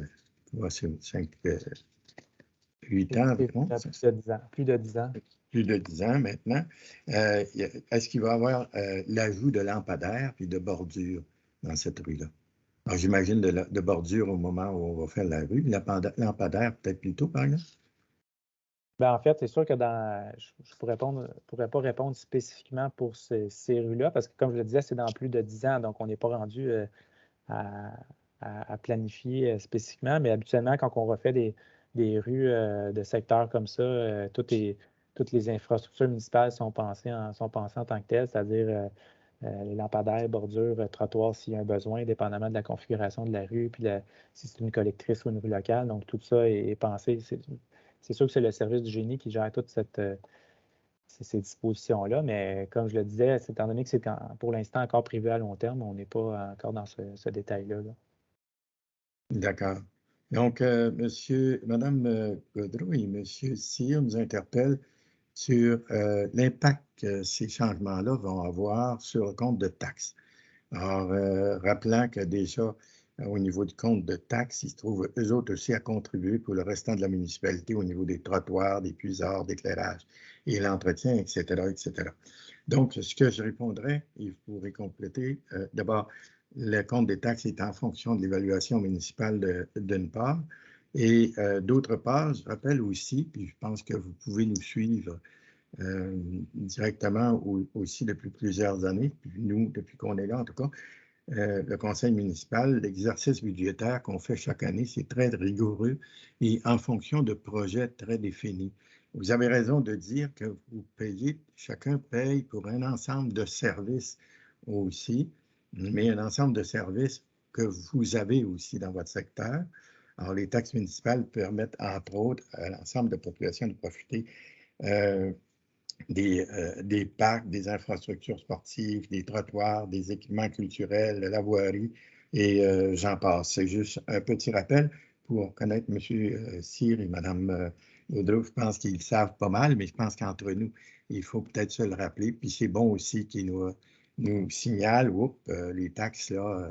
8 ans environ. Plus de 10 ans. Plus de 10 ans. Plus de 10 ans maintenant. Est-ce qu'il va y avoir l'ajout de lampadaires puis de bordures dans cette rue-là? Alors, j'imagine de bordures au moment où on va faire la rue. Lampadaires, peut-être plus tôt, par exemple? Ben, en fait, c'est sûr que je ne pourrais pas répondre spécifiquement pour ces rues-là, parce que, comme je le disais, c'est dans plus de 10 ans, donc on n'est pas rendu à planifier spécifiquement, mais habituellement, quand on refait des rues de secteurs comme ça, toutes les infrastructures municipales sont pensées en tant que telles, c'est-à-dire les lampadaires, bordures, trottoirs s'il y a un besoin, dépendamment de la configuration de la rue, puis si c'est une collectrice ou une rue locale. Donc, tout ça est pensé. C'est sûr que c'est le service du génie qui gère toutes ces dispositions-là, mais comme je le disais, étant donné que c'est pour l'instant encore prévu à long terme, on n'est pas encore dans ce détail-là. D'accord. Donc, Madame Gaudreau et Monsieur Cyr nous interpellent sur l'impact que ces changements-là vont avoir sur le compte de taxes. Alors, rappelant que déjà, au niveau du compte de taxes, ils se trouvent eux autres aussi à contribuer pour le restant de la municipalité au niveau des trottoirs, des puisards, d'éclairage et l'entretien, etc., etc. Donc, ce que je répondrais, il faudrait compléter, d'abord, le compte des taxes est en fonction de l'évaluation municipale d'une part, et d'autre part, je rappelle aussi, puis je pense que vous pouvez nous suivre directement aussi depuis plusieurs années, puis nous, depuis qu'on est là en tout cas, le conseil municipal, l'exercice budgétaire qu'on fait chaque année, c'est très rigoureux et en fonction de projets très définis. Vous avez raison de dire que vous payez, chacun paye pour un ensemble de services aussi, mais un ensemble de services que vous avez aussi dans votre secteur. Alors, les taxes municipales permettent, entre autres, à l'ensemble de la population de profiter des parcs, des infrastructures sportives, des trottoirs, des équipements culturels, de la voirie, et j'en passe. C'est juste un petit rappel pour connaître M. Cyr et Mme Gaudreau. Je pense qu'ils savent pas mal, mais je pense qu'entre nous, il faut peut-être se le rappeler. Puis c'est bon aussi qu'ils nous signalent, les taxes, là,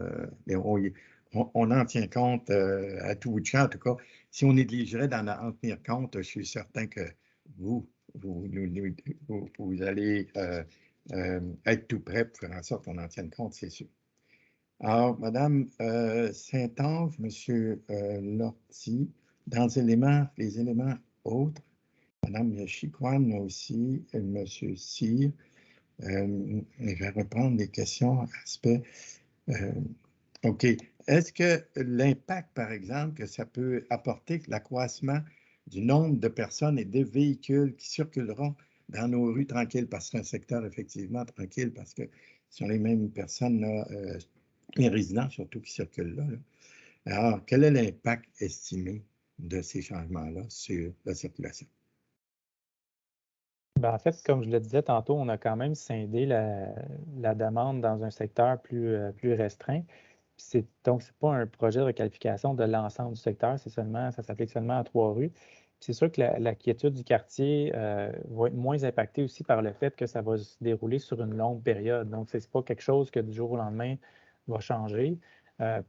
on en tient compte à tout bout de champ. En tout cas, si on négligerait d'en tenir compte, je suis certain que vous allez être tout prêt pour faire en sorte qu'on en tienne compte, c'est sûr. Alors, Madame Saint-Ange, Monsieur Lortie, dans les éléments autres, Madame Chicoine aussi, Monsieur Cyr, je vais reprendre les questions, aspects. OK. Est-ce que l'impact, par exemple, que ça peut apporter, l'accroissement du nombre de personnes et de véhicules qui circuleront dans nos rues tranquilles, parce que c'est un secteur effectivement tranquille, parce que ce sont les mêmes personnes, là, les résidents surtout qui circulent là. Alors, quel est l'impact estimé de ces changements-là sur la circulation? Ben, en fait, comme je le disais tantôt, on a quand même scindé la demande dans un secteur plus restreint. Donc, ce n'est pas un projet de requalification de l'ensemble du secteur, ça s'applique seulement à 3 rues. C'est sûr que la quiétude du quartier va être moins impactée aussi par le fait que ça va se dérouler sur une longue période. Donc, ce n'est pas quelque chose que du jour au lendemain va changer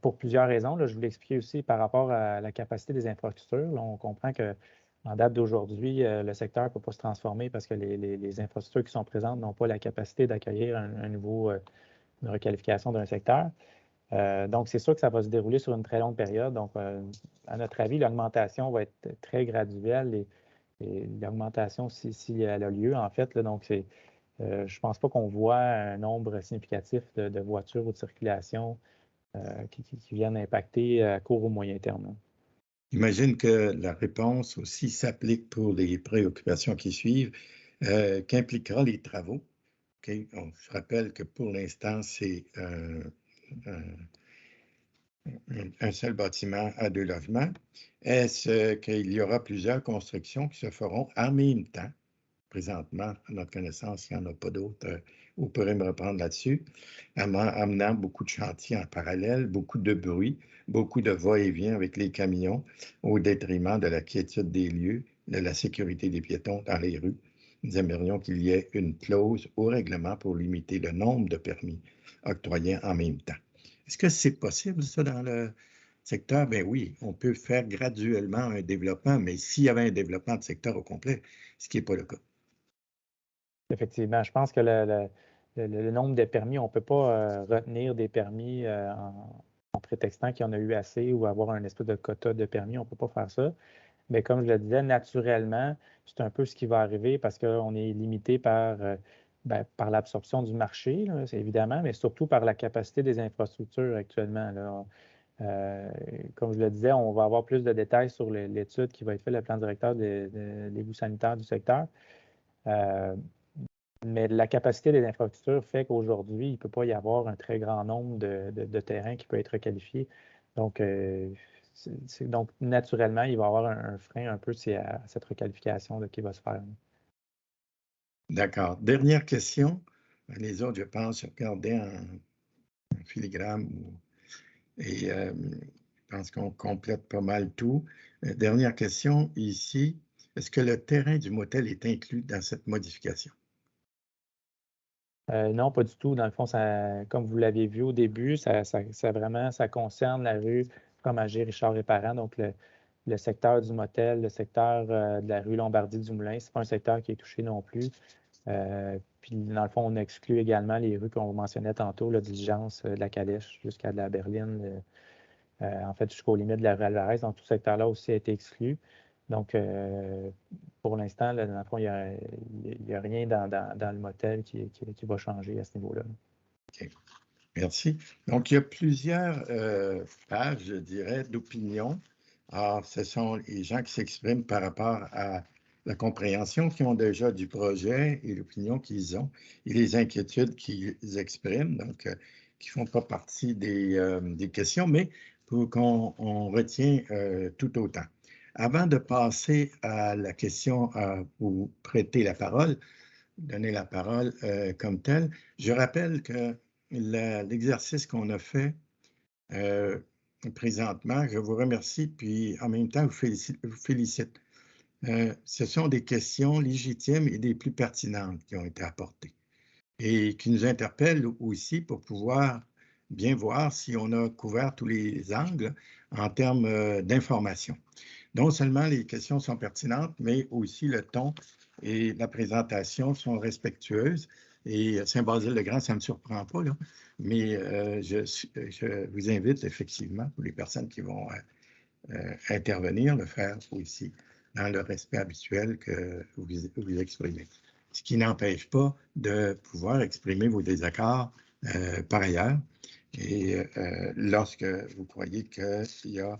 pour plusieurs raisons. Là, je vous l'expliquais aussi par rapport à la capacité des infrastructures. Là, on comprend qu'en date d'aujourd'hui, le secteur ne peut pas se transformer parce que les infrastructures qui sont présentes n'ont pas la capacité d'accueillir une requalification d'un secteur. Donc, c'est sûr que ça va se dérouler sur une très longue période. Donc, à notre avis, l'augmentation va être très graduelle et l'augmentation, si elle a lieu, en fait, là, donc je ne pense pas qu'on voit un nombre significatif de voitures ou de circulation qui viennent impacter à court ou moyen terme. Là. J'imagine que la réponse aussi s'applique pour les préoccupations qui suivent, qu'impliquera les travaux. Okay? Je rappelle que pour l'instant, c'est un seul bâtiment à 2 logements. Est-ce qu'il y aura plusieurs constructions qui se feront en même temps? Présentement, à notre connaissance, il n'y en a pas d'autres. Vous pourrez me reprendre là-dessus, amenant beaucoup de chantiers en parallèle, beaucoup de bruit, beaucoup de va-et-vient avec les camions, au détriment de la quiétude des lieux, de la sécurité des piétons dans les rues. nous aimerions qu'il y ait une clause au règlement pour limiter le nombre de permis octroyés en même temps. Est-ce que c'est possible, ça, dans le secteur? Ben oui, on peut faire graduellement un développement, mais s'il y avait un développement de secteur au complet, ce qui n'est pas le cas. Effectivement, je pense que le nombre de permis, on ne peut pas retenir des permis en prétextant qu'il y en a eu assez ou avoir un espèce de quota de permis. On ne peut pas faire ça. Mais comme je le disais, naturellement, c'est un peu ce qui va arriver parce qu'on est limité par l'absorption du marché, là, c'est évidemment, mais surtout par la capacité des infrastructures actuellement, là. Comme je le disais, on va avoir plus de détails sur l'étude qui va être faite, le plan directeur de l'égouts sanitaire du secteur. Mais la capacité des infrastructures fait qu'aujourd'hui, il ne peut pas y avoir un très grand nombre de terrains qui peut être qualifié. Donc, donc, naturellement, il va y avoir un frein un peu à cette requalification là, qui va se faire. D'accord. Dernière question. Les autres, je pense, regardaient en filigrane et je pense qu'on complète pas mal tout. Dernière question ici. Est-ce que le terrain du motel est inclus dans cette modification? Non, pas du tout. Dans le fond, comme vous l'aviez vu au début, ça concerne la rue Fromager, Richard et Parent, donc le secteur du motel, le secteur de la rue Lombardie-du-Moulin. Ce n'est pas un secteur qui est touché non plus. Puis, dans le fond, on exclut également les rues qu'on mentionnait tantôt, la Diligence, de la Calèche jusqu'à de la Berline, en fait, jusqu'aux limites de la rue Alvarez. Donc, tout ce secteur-là aussi a été exclu. Donc, pour l'instant, dans le fond, il n'y a rien dans le motel qui va changer à ce niveau-là. OK. Merci. Donc, il y a plusieurs pages, je dirais, d'opinion. Alors, ce sont les gens qui s'expriment par rapport à la compréhension qu'ils ont déjà du projet et l'opinion qu'ils ont et les inquiétudes qu'ils expriment, donc qui ne font pas partie des questions, mais pour qu'on retient tout autant. Avant de passer à la question à vous prêter la parole, donner la parole comme telle, je rappelle que l'exercice qu'on a fait présentement, je vous remercie, puis en même temps, vous félicite. Ce sont des questions légitimes et des plus pertinentes qui ont été apportées et qui nous interpellent aussi pour pouvoir bien voir si on a couvert tous les angles en termes d'information. Non seulement les questions sont pertinentes, mais aussi le ton et la présentation sont respectueuses. Et Saint-Basile-le-Grand, ça ne me surprend pas, là, mais je vous invite effectivement, pour les personnes qui vont intervenir, le faire aussi dans le respect habituel que vous exprimez. Ce qui n'empêche pas de pouvoir exprimer vos désaccords par ailleurs. Et lorsque vous croyez qu'il y a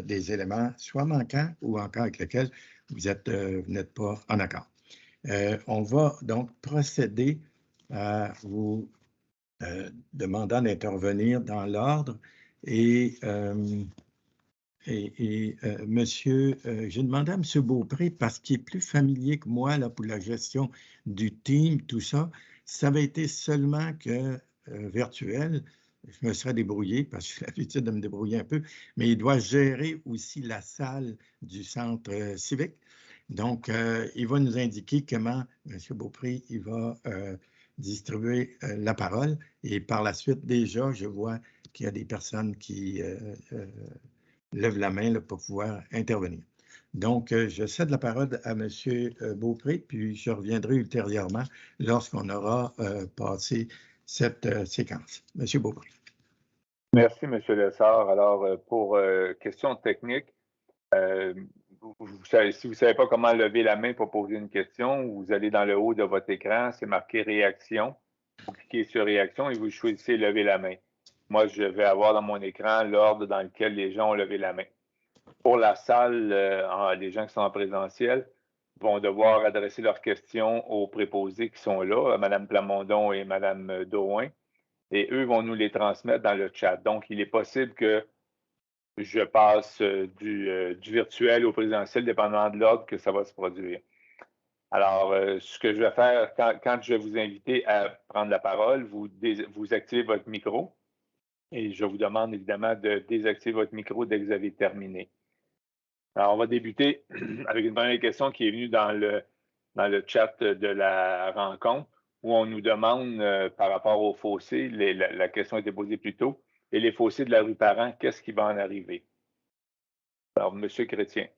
des éléments soit manquants ou encore avec lesquels vous n'êtes pas en accord. On va donc procéder à vous demandant d'intervenir dans l'ordre et monsieur, j'ai demandé à M. Beaupré, parce qu'il est plus familier que moi là, pour la gestion du team, tout ça, si ça avait été seulement que virtuel, je me serais débrouillé, parce que j'ai l'habitude de me débrouiller un peu, mais il doit gérer aussi la salle du centre civique. Donc, il va nous indiquer comment, M. Beaupré, il va distribuer la parole. Et par la suite, déjà, je vois qu'il y a des personnes qui lève la main là, pour pouvoir intervenir. Donc, je cède la parole à M. Beaupré, puis je reviendrai ultérieurement lorsqu'on aura passé cette séquence. M. Beaupré. Merci, M. Lessard. Alors, pour question technique, si vous ne savez pas comment lever la main pour poser une question, vous allez dans le haut de votre écran, c'est marqué réaction. Vous cliquez sur réaction et vous choisissez lever la main. Moi, je vais avoir dans mon écran l'ordre dans lequel les gens ont levé la main. Pour la salle, les gens qui sont en présentiel vont devoir adresser leurs questions aux préposés qui sont là, Mme Plamondon et Mme Drouin, et eux vont nous les transmettre dans le chat. Donc, il est possible que je passe du virtuel au présentiel, dépendamment de l'ordre que ça va se produire. Alors, ce que je vais faire, quand je vais vous inviter à prendre la parole, vous activez votre micro et je vous demande évidemment de désactiver votre micro dès que vous avez terminé. Alors, on va débuter avec une première question qui est venue dans dans le chat de la rencontre où on nous demande par rapport aux fossés, la question a été posée plus tôt, et les fossés de la rue Parent, qu'est-ce qui va en arriver? Alors, M. Chrétien.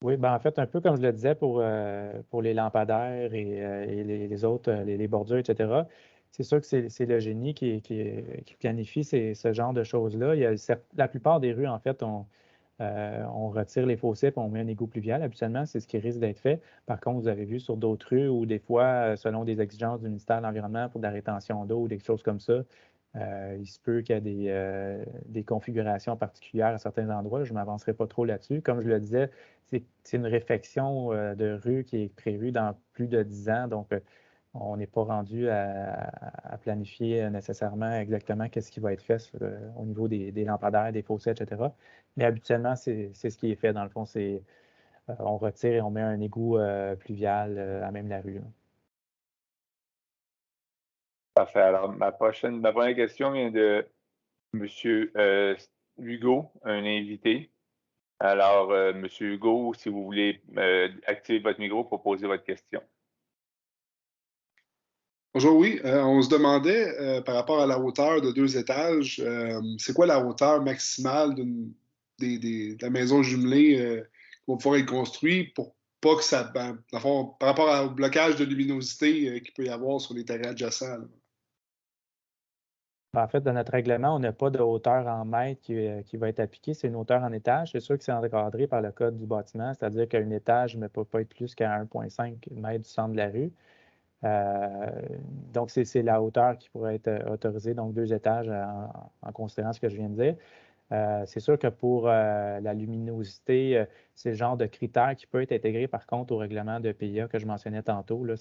Oui, ben en fait, un peu comme je le disais pour les lampadaires et les autres, les bordures, etc., c'est sûr que c'est le génie qui planifie ce genre de choses-là. La plupart des rues, en fait, on retire les fossés et on met un égout pluvial. Habituellement, c'est ce qui risque d'être fait. Par contre, vous avez vu sur d'autres rues où des fois, selon des exigences du ministère de l'Environnement pour de la rétention d'eau ou des choses comme ça, il se peut qu'il y ait des configurations particulières à certains endroits. Je ne m'avancerai pas trop là-dessus. Comme je le disais, c'est une réfection de rue qui est prévue dans plus de 10 ans. Donc, on n'est pas rendu à planifier nécessairement exactement qu'est-ce qui va être fait au niveau des lampadaires, des fossés, etc. Mais habituellement, c'est ce qui est fait. Dans le fond, c'est on retire et on met un égout pluvial à même la rue. Là. Parfait. Alors, ma première question vient de M. Hugo, un invité. Alors, M. Hugo, si vous voulez activer votre micro pour poser votre question. Bonjour, oui. On se demandait par rapport à la hauteur de 2 étages, c'est quoi la hauteur maximale de la maison jumelée qui va pouvoir être construite pour pas que ça, dans le fond, par rapport au blocage de luminosité qu'il peut y avoir sur les terrains adjacents. Là. En fait, dans notre règlement, on n'a pas de hauteur en mètres qui va être appliquée. C'est une hauteur en étage. C'est sûr que c'est encadré par le code du bâtiment, c'est-à-dire qu'un étage ne peut pas être plus qu'à 1,5 m du centre de la rue. Donc, c'est la hauteur qui pourrait être autorisée, donc 2 étages en considérant ce que je viens de dire. C'est sûr que pour la luminosité, c'est le genre de critère qui peut être intégré par contre au règlement de PIA que je mentionnais tantôt. Là,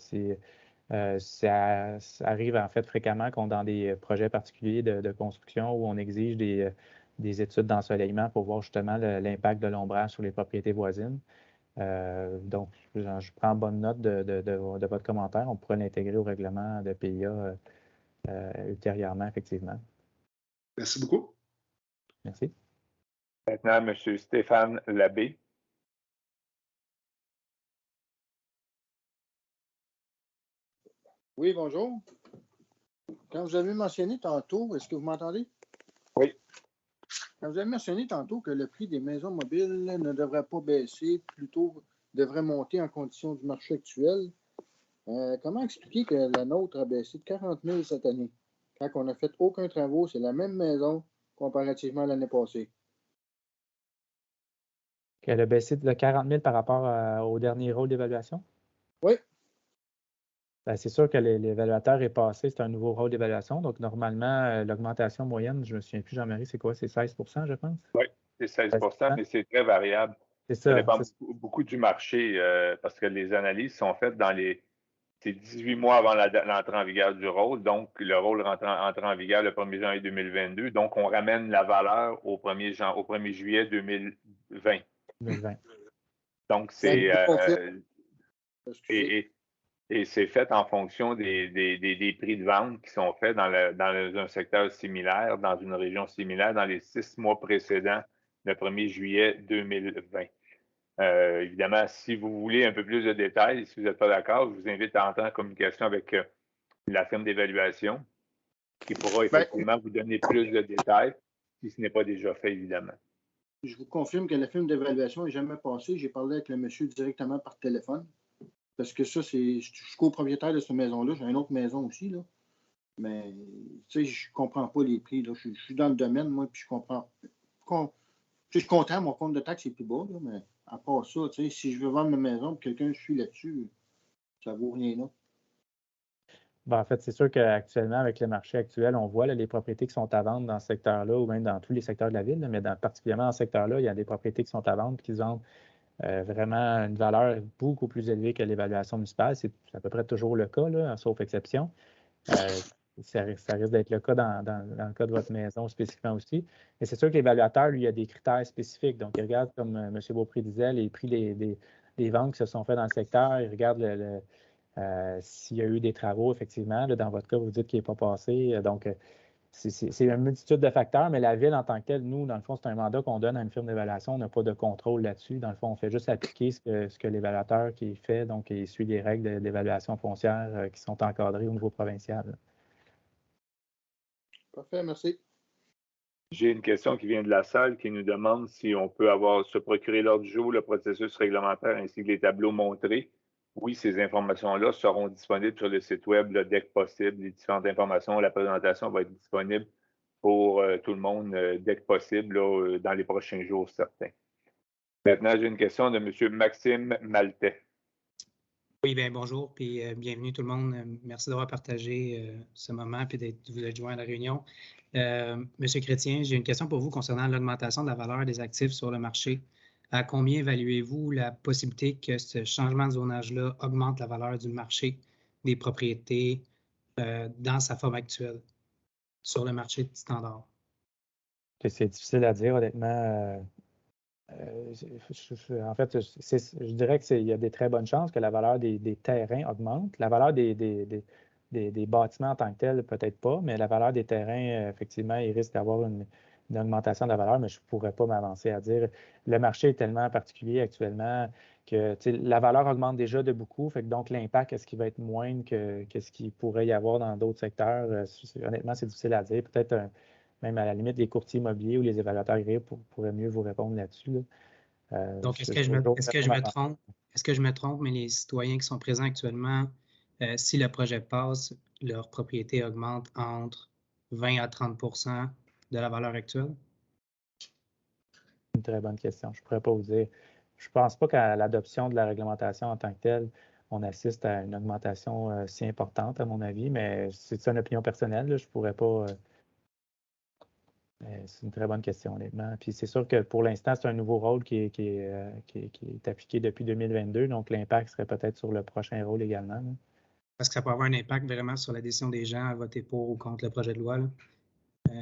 ça arrive en fait fréquemment qu'on dans des projets particuliers de construction où on exige des études d'ensoleillement pour voir justement l'impact de l'ombrage sur les propriétés voisines. Donc, je prends bonne note de votre commentaire. On pourrait l'intégrer au règlement de PIA ultérieurement, effectivement. Merci beaucoup. Merci. Maintenant, M. Stéphane Labbé. Oui, bonjour. Quand vous avez mentionné tantôt, est-ce que vous m'entendez? Oui. Quand vous avez mentionné tantôt que le prix des maisons mobiles ne devrait pas baisser, plutôt devrait monter en condition du marché actuel, comment expliquer que la nôtre a baissé de 40 000 cette année? Quand on n'a fait aucun travaux, c'est la même maison comparativement à l'année passée. Elle a baissé de 40 000 par rapport au dernier rôle d'évaluation? Oui. Bien, c'est sûr que l'évaluateur est passé, c'est un nouveau rôle d'évaluation. Donc, normalement, l'augmentation moyenne, je ne me souviens plus, Jean-Marie, c'est quoi? C'est 16 je pense? Oui, c'est 16 mais c'est très variable. C'est Ça ça. dépend beaucoup du marché parce que les analyses sont faites c'est 18 mois avant l'entrée en vigueur du rôle. Donc, le rôle entre en vigueur le 1er janvier 2022. Donc, on ramène la valeur au 1er juillet 2020. 2020. Donc, et c'est fait en fonction des prix de vente qui sont faits dans un secteur similaire, dans une région similaire, dans les 6 mois précédents le 1er juillet 2020. Évidemment, si vous voulez un peu plus de détails, si vous n'êtes pas d'accord, je vous invite à entrer en communication avec la firme d'évaluation qui pourra effectivement vous donner plus de détails si ce n'est pas déjà fait, évidemment. Je vous confirme que la firme d'évaluation n'est jamais passée. J'ai parlé avec le monsieur directement par téléphone. Parce que ça, je suis copropriétaire de cette maison-là. J'ai une autre maison aussi, là. Mais, tu sais, je ne comprends pas les prix, là. Je suis dans le domaine, moi, puis je comprends. Je suis content, mon compte de taxe est plus bas, là, mais à part ça, tu sais, si je veux vendre ma maison, puis quelqu'un suit là-dessus, ça vaut rien, là. Ben, en fait, c'est sûr qu'actuellement, avec le marché actuel, on voit là, les propriétés qui sont à vendre dans ce secteur-là, ou même dans tous les secteurs de la ville, là, mais particulièrement dans ce secteur-là, il y a des propriétés qui sont à vendre et qui vendent vraiment une valeur beaucoup plus élevée que l'évaluation municipale. C'est à peu près toujours le cas, là, sauf exception. Ça risque d'être le cas dans le cas de votre maison spécifiquement aussi. Mais c'est sûr que l'évaluateur, lui, a des critères spécifiques. Donc, il regarde, comme M. Beaupré disait, les prix des ventes qui se sont faites dans le secteur. Il regarde s'il y a eu des travaux, effectivement. Là, dans votre cas, vous dites qu'il n'est pas passé. Donc, c'est une multitude de facteurs, mais la ville en tant que telle, nous, dans le fond, c'est un mandat qu'on donne à une firme d'évaluation. On n'a pas de contrôle là-dessus. Dans le fond, on fait juste appliquer ce que l'évaluateur qui fait, donc il suit les règles d'évaluation foncière qui sont encadrées au niveau provincial. Parfait, merci. J'ai une question qui vient de la salle qui nous demande si on peut se procurer l'ordre du jour, le processus réglementaire ainsi que les tableaux montrés. Oui, ces informations-là seront disponibles sur le site web dès que possible. Les différentes informations, la présentation va être disponible pour tout le monde dès que possible, là, dans les prochains jours certains. Maintenant, j'ai une question de M. Maxime Maltais. Oui, bien bonjour, puis bienvenue tout le monde. Merci d'avoir partagé ce moment et de vous être joint à la réunion. Monsieur Chrétien, j'ai une question pour vous concernant l'augmentation de la valeur des actifs sur le marché. À combien évaluez-vous la possibilité que ce changement de zonage-là augmente la valeur du marché des propriétés dans sa forme actuelle sur le marché standard? C'est difficile à dire, honnêtement. En fait, je dirais qu'il y a des très bonnes chances que la valeur des terrains augmente. La valeur des bâtiments en tant que tel, peut-être pas, mais la valeur des terrains, effectivement, il risque d'avoir une augmentation de la valeur, mais je ne pourrais pas m'avancer à dire. Le marché est tellement particulier actuellement que la valeur augmente déjà de beaucoup, fait que donc l'impact, est-ce qu'il va être moindre que ce qu'il pourrait y avoir dans d'autres secteurs? Honnêtement, c'est difficile à dire. Peut-être même à la limite, les courtiers immobiliers ou les évaluateurs agréés pourraient mieux vous répondre là-dessus. Donc, est-ce que je me trompe, mais les citoyens qui sont présents actuellement, si le projet passe, leur propriété augmente entre 20 à 30 de la valeur actuelle? Une très bonne question. Je ne pourrais pas vous dire. Je ne pense pas qu'à l'adoption de la réglementation en tant que telle, on assiste à une augmentation si importante, à mon avis, mais c'est une opinion personnelle. Là, je ne pourrais pas. C'est une très bonne question, honnêtement. Puis c'est sûr que pour l'instant, c'est un nouveau rôle qui est appliqué depuis 2022, donc l'impact serait peut-être sur le prochain rôle également. Là. Parce que ça peut avoir un impact vraiment sur la décision des gens à voter pour ou contre le projet de loi.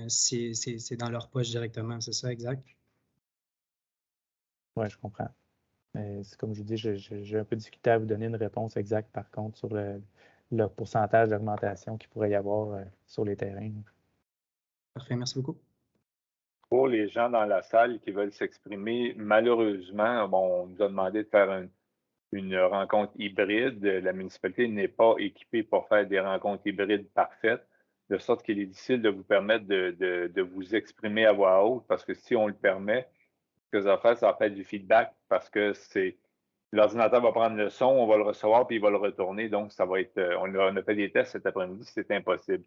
C'est dans leur poche directement, c'est ça, exact? Oui, je comprends. Mais comme je vous dis, j'ai un peu difficulté à vous donner une réponse exacte, par contre, sur le pourcentage d'augmentation qu'il pourrait y avoir sur les terrains. Parfait, merci beaucoup. Pour les gens dans la salle qui veulent s'exprimer, malheureusement, on nous a demandé de faire une rencontre hybride. La municipalité n'est pas équipée pour faire des rencontres hybrides parfaites, de sorte qu'il est difficile de vous permettre de vous exprimer à voix haute, parce que si on le permet, ce que ça va faire du feedback, parce que l'ordinateur va prendre le son, on va le recevoir, puis il va le retourner. Donc, ça va être. On a fait des tests cet après-midi, c'est impossible.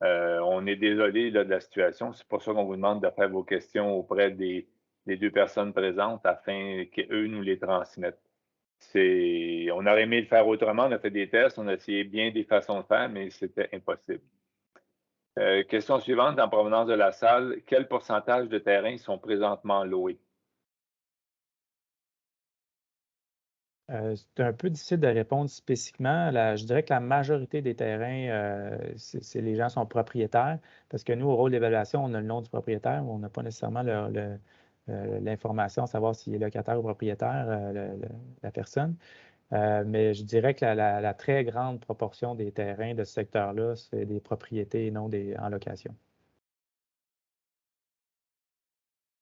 On est désolé là, de la situation. C'est pour ça qu'on vous demande de faire vos questions auprès des deux personnes présentes afin qu'eux nous les transmettent. On aurait aimé le faire autrement. On a fait des tests, on a essayé bien des façons de faire, mais c'était impossible. Question suivante en provenance de la salle. Quel pourcentage de terrains sont présentement loués? C'est un peu difficile de répondre spécifiquement. Je dirais que la majorité des terrains, les gens sont propriétaires, parce que nous, au rôle d'évaluation, on a le nom du propriétaire, on n'a pas nécessairement l'information à savoir s'il est locataire ou propriétaire, la personne. Mais je dirais que la très grande proportion des terrains de ce secteur-là, c'est des propriétés et non en location.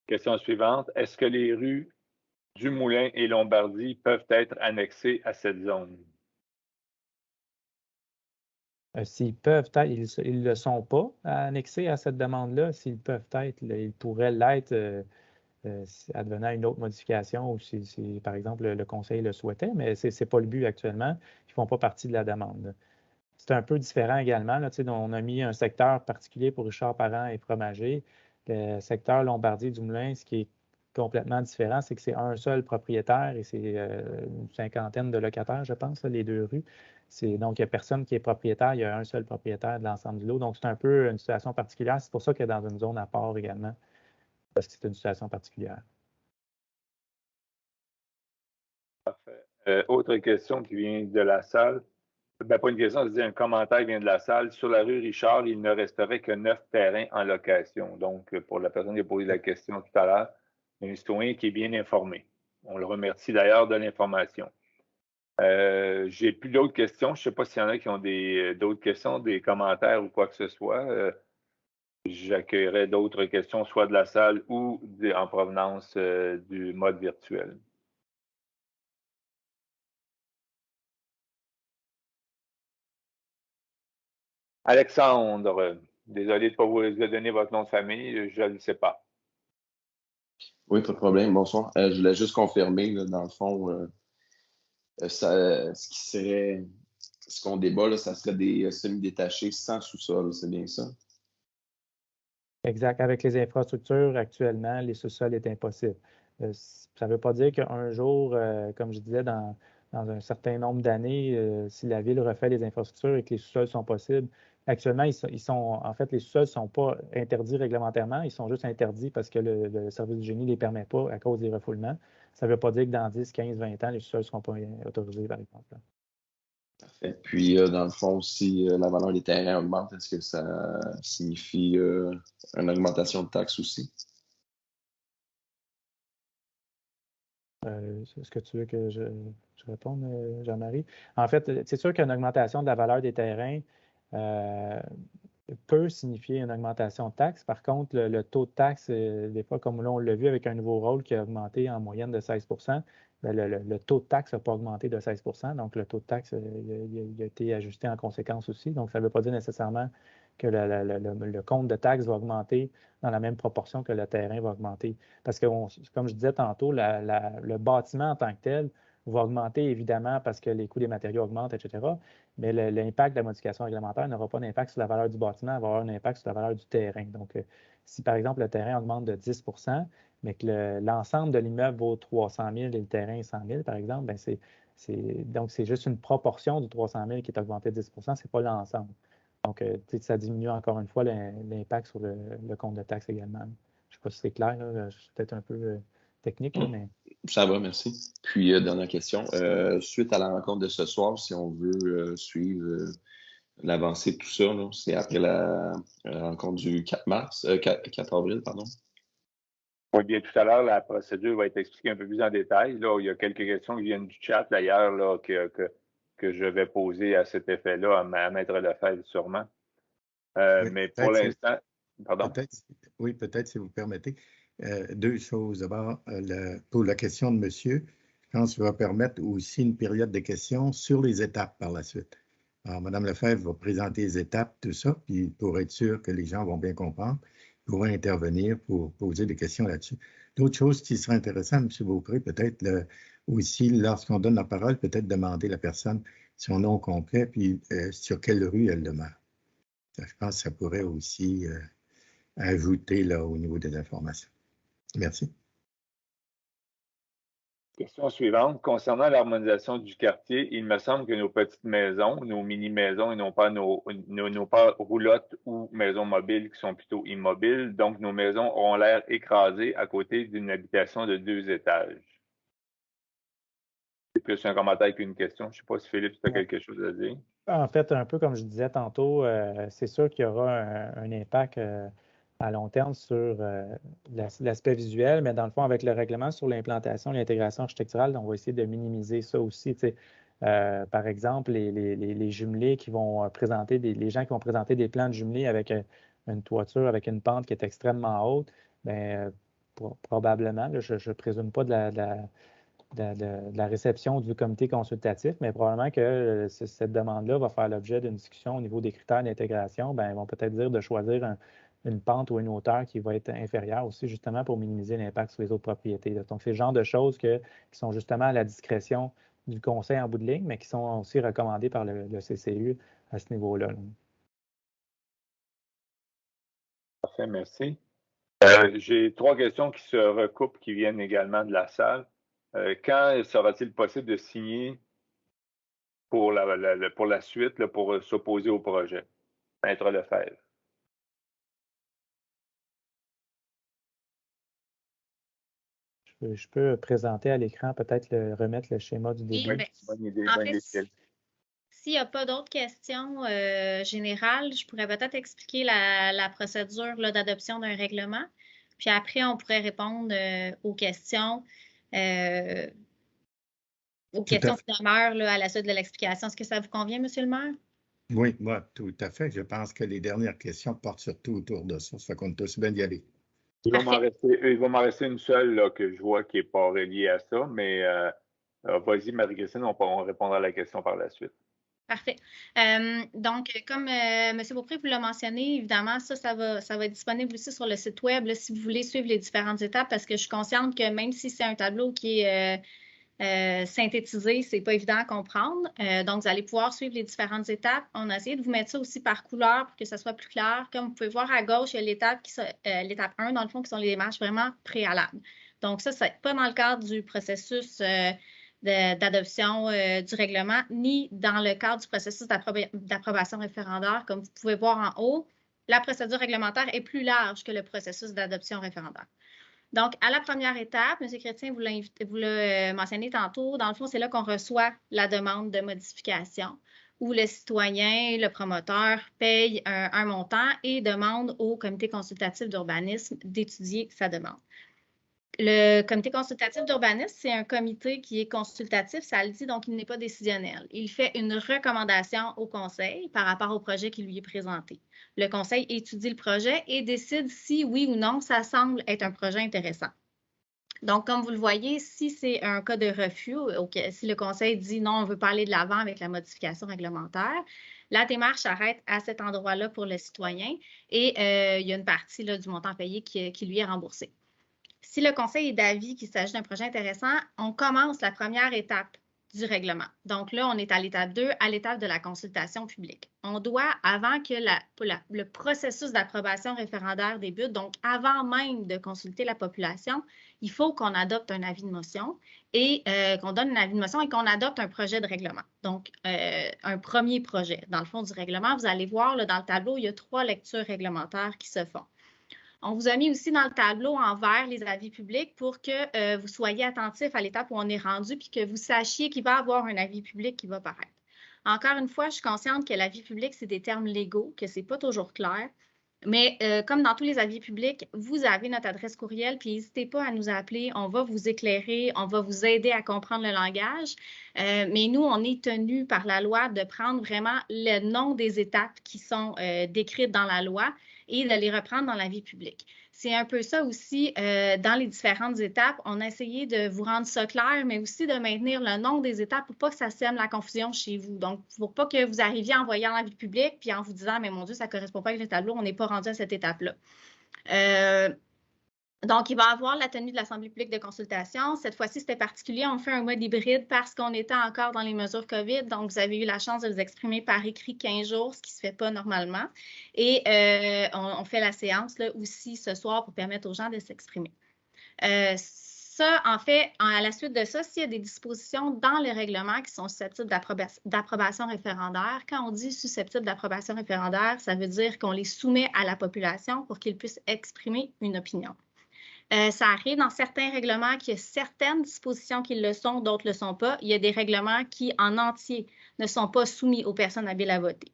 Question suivante. Est-ce que les rues Dumoulin et Lombardie peuvent être annexés à cette zone? S'ils peuvent être, ils ne le sont pas annexés à cette demande-là. S'ils peuvent être, ils pourraient l'être advenant une autre modification ou si, par exemple, le conseil le souhaitait, mais ce n'est pas le but actuellement. Ils ne font pas partie de la demande. C'est un peu différent également. Là, on a mis un secteur particulier pour Richard Parent et Fromager. Le secteur Lombardie-Dumoulin, ce qui est complètement différent, c'est que c'est un seul propriétaire et c'est une cinquantaine de locataires, je pense, là, les deux rues. Donc, il n'y a personne qui est propriétaire, il y a un seul propriétaire de l'ensemble du lot. Donc, c'est un peu une situation particulière. C'est pour ça qu'il est dans une zone à part également, parce que c'est une situation particulière. Parfait. Autre question qui vient de la salle. Pas une question, c'est un commentaire qui vient de la salle. Sur la rue Richard, il ne resterait que 9 terrains en location. Donc, pour la personne qui a posé la question tout à l'heure, un citoyen qui est bien informé. On le remercie d'ailleurs de l'information. J'ai plus d'autres questions. Je ne sais pas s'il y en a qui ont d'autres questions, des commentaires ou quoi que ce soit. j'accueillerai d'autres questions, soit de la salle ou en provenance du mode virtuel. Alexandre, désolé de ne pas vous donner votre nom de famille, je ne le sais pas. Oui, pas de problème. Bonsoir. Je voulais juste confirmer, là, dans le fond, ce qu'on débat, là, ça serait des semi-détachés sans sous-sol, c'est bien ça? Exact. Avec les infrastructures actuellement, les sous-sols est impossible. Ça ne veut pas dire qu'un jour, comme je disais, dans un certain nombre d'années, si la ville refait les infrastructures et que les sous-sols sont possibles, actuellement, en fait, les sous-sols ne sont pas interdits réglementairement, ils sont juste interdits parce que le service du génie ne les permet pas à cause des refoulements. Ça ne veut pas dire que dans 10, 15, 20 ans, les sous-sols ne seront pas autorisés, par exemple. Parfait. Puis, dans le fond, si la valeur des terrains augmente, est-ce que ça signifie une augmentation de taxes aussi? Est-ce que tu veux que je réponde, Jean-Marie? En fait, c'est sûr qu'une augmentation de la valeur des terrains peut signifier une augmentation de taxes. Par contre, le taux de taxe, des fois, comme là, on l'a vu avec un nouveau rôle qui a augmenté en moyenne de 16 bien, le taux de taxe n'a pas augmenté de 16 donc le taux de taxe il a été ajusté en conséquence aussi. Donc, ça ne veut pas dire nécessairement que le compte de taxes va augmenter dans la même proportion que le terrain va augmenter. Parce que, comme je disais tantôt, le bâtiment en tant que tel va augmenter évidemment parce que les coûts des matériaux augmentent, etc. Mais l'impact de la modification réglementaire n'aura pas d'impact sur la valeur du bâtiment, il va avoir un impact sur la valeur du terrain. Donc, si par exemple le terrain augmente de 10 mais que l'ensemble de l'immeuble vaut 300 000 et le terrain 100 000, par exemple, bien donc c'est juste une proportion du 300 000 qui est augmenté de 10 ce n'est pas l'ensemble. Donc, ça diminue encore une fois l'impact sur le compte de taxes également. Je ne sais pas si c'est clair, là, je suis peut-être un peu technique, là, mais... Ça va, merci. Puis, dernière question. Suite à la rencontre de ce soir, si on veut suivre l'avancée de tout ça, c'est après la rencontre du 4 avril, pardon. Oui, bien, tout à l'heure, la procédure va être expliquée un peu plus en détail. Là, il y a quelques questions qui viennent du chat, d'ailleurs, là, que je vais poser à cet effet-là à Maître Lefebvre, sûrement. Mais pour l'instant, pardon? Oui, peut-être, si vous permettez. Deux choses. D'abord, pour la question de monsieur, je pense que ça va permettre aussi une période de questions sur les étapes par la suite. Alors, Mme Lefebvre va présenter les étapes, tout ça, puis pour être sûr que les gens vont bien comprendre, pourra intervenir pour poser des questions là-dessus. D'autres choses qui seraient intéressantes, M. Beaupré, peut-être aussi, lorsqu'on donne la parole, peut-être demander à la personne son nom complet, puis sur quelle rue elle demeure. Ça, je pense que ça pourrait aussi ajouter là, au niveau des informations. Merci. Question suivante. Concernant l'harmonisation du quartier, il me semble que nos petites maisons, nos mini-maisons et non pas nos pas roulottes ou maisons mobiles qui sont plutôt immobiles, donc nos maisons auront l'air écrasées à côté d'une habitation de 2 étages. C'est plus un commentaire qu'une question. Je ne sais pas si Philippe, tu as quelque chose à dire. En fait, un peu comme je disais tantôt, c'est sûr qu'il y aura un impact à long terme sur l'aspect visuel, mais dans le fond, avec le règlement sur l'implantation, l'intégration architecturale, on va essayer de minimiser ça aussi. Par exemple, les jumelés qui vont présenter les gens qui vont présenter des plans de jumelés avec une toiture, avec une pente qui est extrêmement haute, bien, probablement, là, je ne présume pas de la réception du comité consultatif, mais probablement que cette demande-là va faire l'objet d'une discussion au niveau des critères d'intégration. Bien, ils vont peut-être dire de choisir une pente ou une hauteur qui va être inférieure aussi, justement pour minimiser l'impact sur les autres propriétés. Donc, c'est le genre de choses qui sont justement à la discrétion du conseil en bout de ligne, mais qui sont aussi recommandées par le CCU à ce niveau-là. Parfait, merci. J'ai 3 questions qui se recoupent, qui viennent également de la salle. Quand sera-t-il possible de signer pour la suite, là, pour s'opposer au projet? Maître Lefebvre. Je peux présenter à l'écran, peut-être remettre le schéma du début. Oui, bonne idée. S'il n'y a pas d'autres questions générales, je pourrais peut-être expliquer la procédure d'adoption d'un règlement. Puis après, on pourrait répondre aux questions qui demeurent à la suite de l'explication. Est-ce que ça vous convient, M. le maire? Oui, moi, tout à fait. Je pense que les dernières questions portent surtout autour de ça. Ça fait qu'on est tous bien d'y aller. Il va m'en rester une seule là, que je vois qui n'est pas reliée à ça, mais vas-y, Marie-Christine, on répondra à la question par la suite. Parfait. Donc, comme M. Beaupré vous l'a mentionné, évidemment, ça va être disponible aussi sur le site web là, si vous voulez suivre les différentes étapes, parce que je suis consciente que même si c'est un tableau qui est synthétisé, c'est pas évident à comprendre. Donc, vous allez pouvoir suivre les différentes étapes. On a essayé de vous mettre ça aussi par couleur pour que ça soit plus clair. Comme vous pouvez voir à gauche, il y a l'étape 1, dans le fond, qui sont les démarches vraiment préalables. Donc, ça, c'est pas dans le cadre du processus d'adoption du règlement, ni dans le cadre du processus d'approbation référendaire. Comme vous pouvez voir en haut, la procédure réglementaire est plus large que le processus d'adoption référendaire. Donc, à la première étape, M. Chrétien vous l'a mentionné tantôt, dans le fond, c'est là qu'on reçoit la demande de modification où le citoyen, le promoteur, paye un montant et demande au comité consultatif d'urbanisme d'étudier sa demande. Le comité consultatif d'urbanisme, c'est un comité qui est consultatif, ça le dit, donc il n'est pas décisionnel. Il fait une recommandation au conseil par rapport au projet qui lui est présenté. Le conseil étudie le projet et décide si, oui ou non, ça semble être un projet intéressant. Donc, comme vous le voyez, si c'est un cas de refus, si le conseil dit non, on veut pas aller de l'avant avec la modification réglementaire, la démarche s'arrête à cet endroit-là pour le citoyen et il y a une partie là, du montant payé qui lui est remboursée. Si le conseil est d'avis qu'il s'agit d'un projet intéressant, on commence la première étape du règlement. Donc là, on est à l'étape 2, à l'étape de la consultation publique. On doit, avant que le processus d'approbation référendaire débute, donc avant même de consulter la population, il faut qu'on adopte un avis de motion et qu'on donne un avis de motion et qu'on adopte un projet de règlement. Donc, un premier projet. Dans le fond du règlement, vous allez voir là, dans le tableau, il y a 3 lectures réglementaires qui se font. On vous a mis aussi dans le tableau en vert les avis publics pour que vous soyez attentifs à l'étape où on est rendu puis que vous sachiez qu'il va y avoir un avis public qui va paraître. Encore une fois, je suis consciente que l'avis public, c'est des termes légaux, que ce n'est pas toujours clair. Mais comme dans tous les avis publics, vous avez notre adresse courriel, puis n'hésitez pas à nous appeler. On va vous éclairer, on va vous aider à comprendre le langage. Mais nous, on est tenus par la loi de prendre vraiment le nom des étapes qui sont décrites dans la loi et de les reprendre dans la vie publique. C'est un peu ça aussi, dans les différentes étapes, on a essayé de vous rendre ça clair, mais aussi de maintenir le nom des étapes pour pas que ça sème la confusion chez vous. Donc, pour pas que vous arriviez en voyant la vie publique puis en vous disant, mais mon Dieu, ça ne correspond pas avec le tableau, on n'est pas rendu à cette étape-là. Donc, il va y avoir la tenue de l'Assemblée publique de consultation. Cette fois-ci, c'était particulier. On fait un mode hybride parce qu'on était encore dans les mesures COVID. Donc, vous avez eu la chance de vous exprimer par écrit 15 jours, ce qui ne se fait pas normalement. Et on fait la séance là, aussi ce soir pour permettre aux gens de s'exprimer. Ça, en fait, à la suite de ça, s'il y a des dispositions dans le règlement qui sont susceptibles d'approbation référendaire, quand on dit susceptibles d'approbation référendaire, ça veut dire qu'on les soumet à la population pour qu'ils puissent exprimer une opinion. Ça arrive dans certains règlements qu'il y a certaines dispositions qui le sont, d'autres ne le sont pas. Il y a des règlements qui, en entier, ne sont pas soumis aux personnes habiles à voter.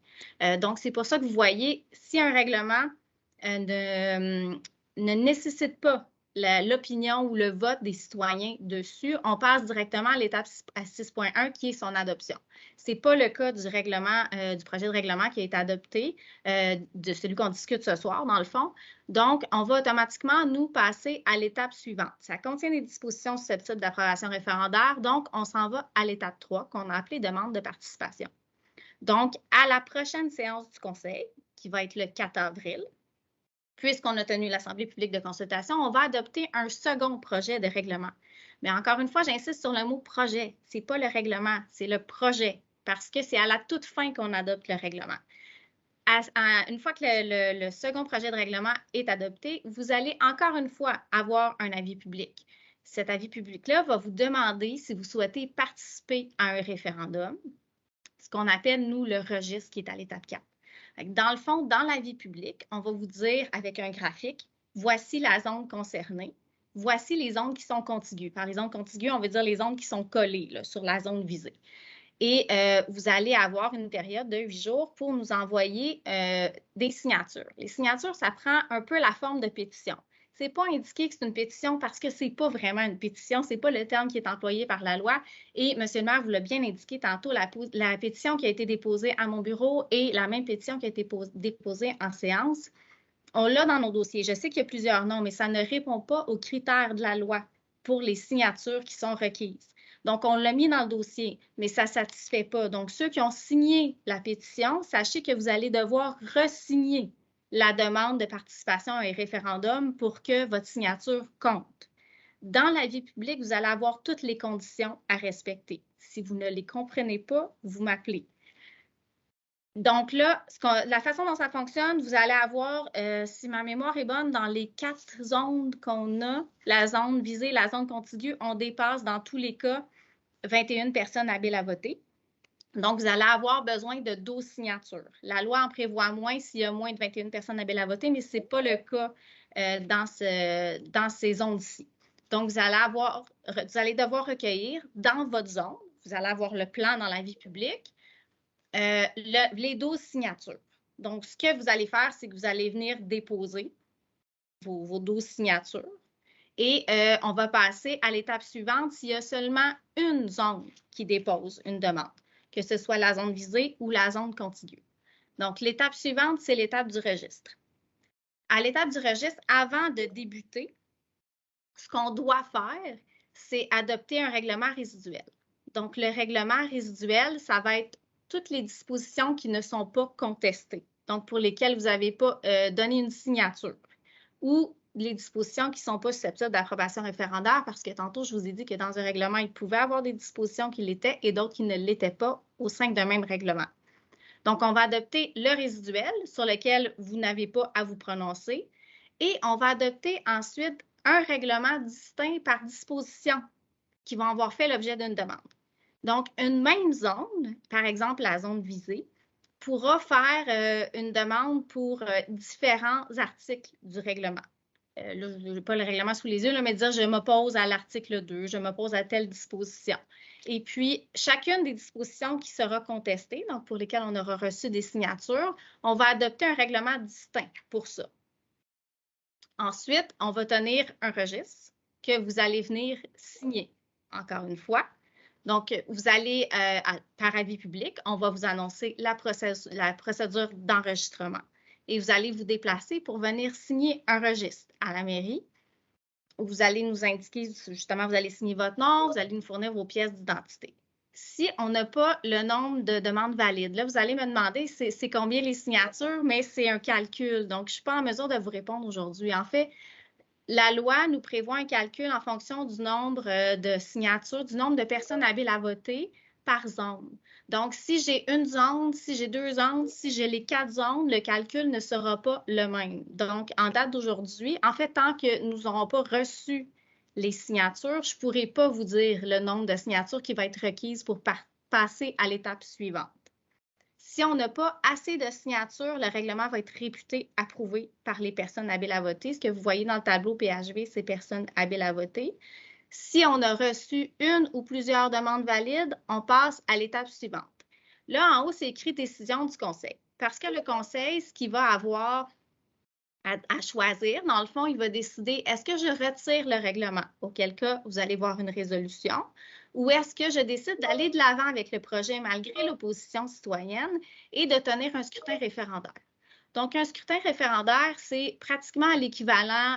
Donc, c'est pour ça que vous voyez, si un règlement ne nécessite pas l'opinion ou le vote des citoyens dessus, on passe directement à l'étape 6.1 qui est son adoption. Ce n'est pas le cas du règlement, du projet de règlement qui a été adopté, de celui qu'on discute ce soir, dans le fond. Donc, on va automatiquement nous passer à l'étape suivante. Ça contient des dispositions susceptibles d'approbation référendaire, donc on s'en va à l'étape 3 qu'on a appelée demande de participation. Donc, à la prochaine séance du Conseil, qui va être le 4 avril, puisqu'on a tenu l'Assemblée publique de consultation, on va adopter un second projet de règlement. Mais encore une fois, j'insiste sur le mot projet. Ce n'est pas le règlement, c'est le projet, parce que c'est à la toute fin qu'on adopte le règlement. Une fois que le second projet de règlement est adopté, vous allez encore une fois avoir un avis public. Cet avis public-là va vous demander si vous souhaitez participer à un référendum, ce qu'on appelle, nous, le registre qui est à l'étape 4. Dans le fond, dans l'avis public, on va vous dire avec un graphique, voici la zone concernée, voici les zones qui sont contiguës. Par les zones contiguës, on veut dire les zones qui sont collées là, sur la zone visée. Et vous allez avoir une période de 8 jours pour nous envoyer des signatures. Les signatures, ça prend un peu la forme de pétition. c'est pas indiqué que c'est une pétition parce que c'est pas vraiment une pétition, c'est pas le terme qui est employé par la loi. Et M. le maire vous l'a bien indiqué tantôt, la pétition qui a été déposée à mon bureau et la même pétition qui a été déposée en séance, on l'a dans nos dossiers. Je sais qu'il y a plusieurs noms, mais ça ne répond pas aux critères de la loi pour les signatures qui sont requises. Donc, on l'a mis dans le dossier, mais ça ne satisfait pas. Donc, ceux qui ont signé la pétition, sachez que vous allez devoir re-signer la demande de participation à un référendum pour que votre signature compte. Dans la vie publique, vous allez avoir toutes les conditions à respecter. Si vous ne les comprenez pas, vous m'appelez. Donc là, la façon dont ça fonctionne, vous allez avoir, si ma mémoire est bonne, dans les 4 zones qu'on a, la zone visée, la zone contiguë, on dépasse dans tous les cas 21 personnes habiles à voter. Donc, vous allez avoir besoin de 12 signatures. La loi en prévoit moins s'il y a moins de 21 personnes habiles à voter, mais ce n'est pas le cas dans ces zones-ci. Donc, vous allez devoir recueillir dans votre zone, vous allez avoir le plan dans la vie publique, les 12 signatures. Donc, ce que vous allez faire, c'est que vous allez venir déposer vos 12 signatures et on va passer à l'étape suivante s'il y a seulement une zone qui dépose une demande, que ce soit la zone visée ou la zone contiguë. Donc, l'étape suivante, c'est l'étape du registre. À l'étape du registre, avant de débuter, ce qu'on doit faire, c'est adopter un règlement résiduel. Donc, le règlement résiduel, ça va être toutes les dispositions qui ne sont pas contestées, donc pour lesquelles vous n'avez pas donné une signature, ou les dispositions qui ne sont pas susceptibles d'approbation référendaire, parce que tantôt, je vous ai dit que dans un règlement, il pouvait avoir des dispositions qui l'étaient et d'autres qui ne l'étaient pas au sein d'un même règlement. Donc, on va adopter le résiduel sur lequel vous n'avez pas à vous prononcer et on va adopter ensuite un règlement distinct par disposition qui vont avoir fait l'objet d'une demande. Donc, une même zone, par exemple la zone visée, pourra faire une demande pour différents articles du règlement. Là, je n'ai pas le règlement sous les yeux, là, mais dire je m'oppose à l'article 2, je m'oppose à telle disposition. Et puis, chacune des dispositions qui sera contestée, donc pour lesquelles on aura reçu des signatures, on va adopter un règlement distinct pour ça. Ensuite, on va tenir un registre que vous allez venir signer, encore une fois. Donc, vous allez, par avis public, on va vous annoncer la procédure d'enregistrement. Et vous allez vous déplacer pour venir signer un registre à la mairie. Vous allez nous indiquer, justement, vous allez signer votre nom, vous allez nous fournir vos pièces d'identité. Si on n'a pas le nombre de demandes valides, là, vous allez me demander c'est combien les signatures, mais c'est un calcul. Donc, je ne suis pas en mesure de vous répondre aujourd'hui. En fait, la loi nous prévoit un calcul en fonction du nombre de signatures, du nombre de personnes habiles à voter par zone. Donc, si j'ai une zone, si j'ai 2 zones, si j'ai les 4 zones, le calcul ne sera pas le même. Donc, en date d'aujourd'hui, en fait, tant que nous n'aurons pas reçu les signatures, je ne pourrai pas vous dire le nombre de signatures qui va être requise pour passer à l'étape suivante. Si on n'a pas assez de signatures, le règlement va être réputé approuvé par les personnes habiles à voter. Ce que vous voyez dans le tableau PHV, c'est personnes habiles à voter. Si on a reçu une ou plusieurs demandes valides, on passe à l'étape suivante. Là, en haut, c'est écrit décision du conseil. Parce que le conseil, ce qu'il va avoir à choisir, dans le fond, il va décider, est-ce que je retire le règlement? Auquel cas, vous allez voir une résolution. Ou est-ce que je décide d'aller de l'avant avec le projet malgré l'opposition citoyenne et de tenir un scrutin référendaire? Donc, un scrutin référendaire, c'est pratiquement l'équivalent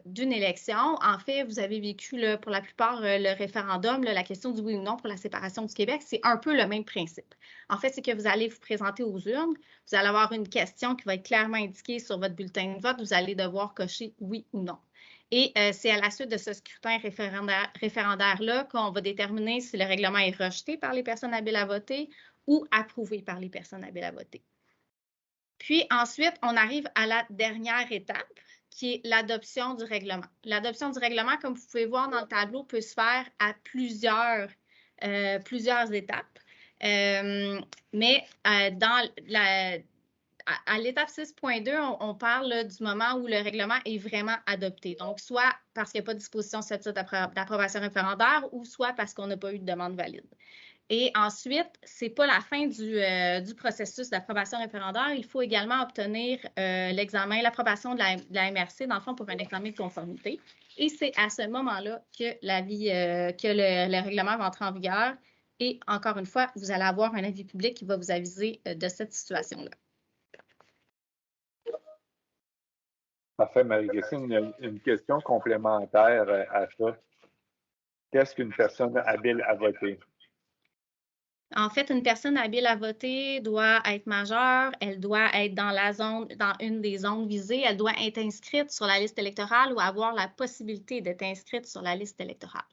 d'une élection. En fait, vous avez vécu pour la plupart le référendum, la question du oui ou non pour la séparation du Québec, c'est un peu le même principe. En fait, c'est que vous allez vous présenter aux urnes, vous allez avoir une question qui va être clairement indiquée sur votre bulletin de vote, vous allez devoir cocher oui ou non. Et c'est à la suite de ce scrutin référendaire-là qu'on va déterminer si le règlement est rejeté par les personnes habiles à voter ou approuvé par les personnes habiles à voter. Puis ensuite, on arrive à la dernière étape, qui est l'adoption du règlement. L'adoption du règlement, comme vous pouvez voir dans le tableau, peut se faire à plusieurs étapes. Mais à l'étape 6.2, on parle du moment où le règlement est vraiment adopté. Donc, soit parce qu'il n'y a pas de disposition susceptible d'approbation référendaire ou soit parce qu'on n'a pas eu de demande valide. Et ensuite, ce n'est pas la fin du processus d'approbation référendaire. Il faut également obtenir l'examen, l'approbation de la MRC, dans le fond, pour un examen de conformité. Et c'est à ce moment-là que le règlement va entrer en vigueur. Et encore une fois, vous allez avoir un avis public qui va vous aviser de cette situation-là. Parfait, Marie-Christine. Une question complémentaire à ça. Qu'est-ce qu'une personne habile à voter? En fait, une personne habile à voter doit être majeure, elle doit être dans une des zones visées, elle doit être inscrite sur la liste électorale ou avoir la possibilité d'être inscrite sur la liste électorale.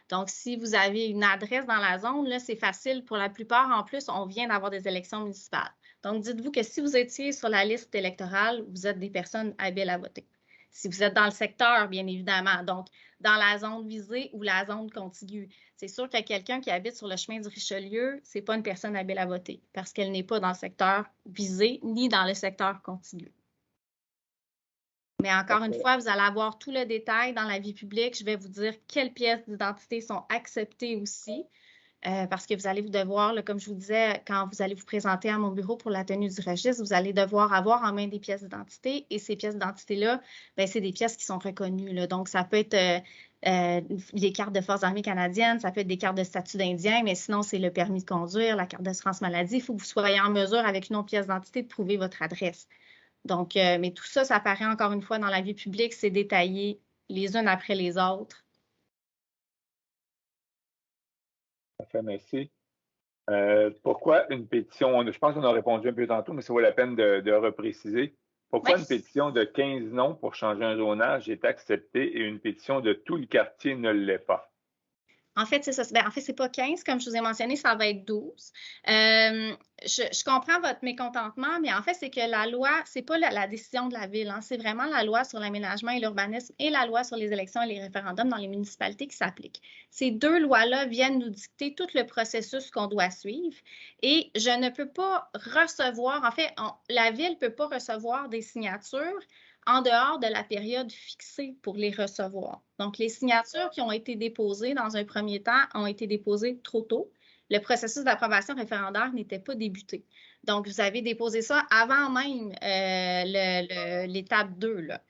Donc, si vous avez une adresse dans la zone, là, c'est facile. Pour la plupart, en plus, on vient d'avoir des élections municipales. Donc, dites-vous que si vous étiez sur la liste électorale, vous êtes des personnes habiles à voter. Si vous êtes dans le secteur, bien évidemment, donc dans la zone visée ou la zone contiguë. C'est sûr qu'il y a quelqu'un qui habite sur le chemin du Richelieu, ce n'est pas une personne habile à voter parce qu'elle n'est pas dans le secteur visé ni dans le secteur contigu. Mais encore une fois, vous allez avoir tout le détail dans la vie publique. Je vais vous dire quelles pièces d'identité sont acceptées aussi. Parce que vous allez devoir, là, comme je vous disais, quand vous allez vous présenter à mon bureau pour la tenue du registre, vous allez devoir avoir en main des pièces d'identité. Et ces pièces d'identité-là, c'est des pièces qui sont reconnues, là. Donc, ça peut être les cartes de Forces armées canadiennes, ça peut être des cartes de statut d'Indien, mais sinon, c'est le permis de conduire, la carte d'assurance maladie. Il faut que vous soyez en mesure, avec une autre pièce d'identité, de prouver votre adresse. Donc, mais tout ça, ça apparaît encore une fois dans la vie publique, c'est détaillé les unes après les autres. Parfait, merci. Pourquoi une pétition, je pense qu'on a répondu un peu tantôt, mais ça vaut la peine de repréciser. Pourquoi une pétition de 15 noms pour changer un zonage est acceptée et une pétition de tout le quartier ne l'est pas? En fait, c'est ça. En fait, ce n'est pas 15, comme je vous ai mentionné, ça va être 12. Je comprends votre mécontentement, mais en fait, c'est que la loi, ce n'est pas la décision de la Ville, hein, c'est vraiment la loi sur l'aménagement et l'urbanisme et la loi sur les élections et les référendums dans les municipalités qui s'appliquent. Ces deux lois-là viennent nous dicter tout le processus qu'on doit suivre et je ne peux pas recevoir, en fait, la Ville ne peut pas recevoir des signatures en dehors de la période fixée pour les recevoir. Donc, les signatures qui ont été déposées dans un premier temps ont été déposées trop tôt. Le processus d'approbation référendaire n'était pas débuté. Donc, vous avez déposé ça avant même l'étape 2. Là.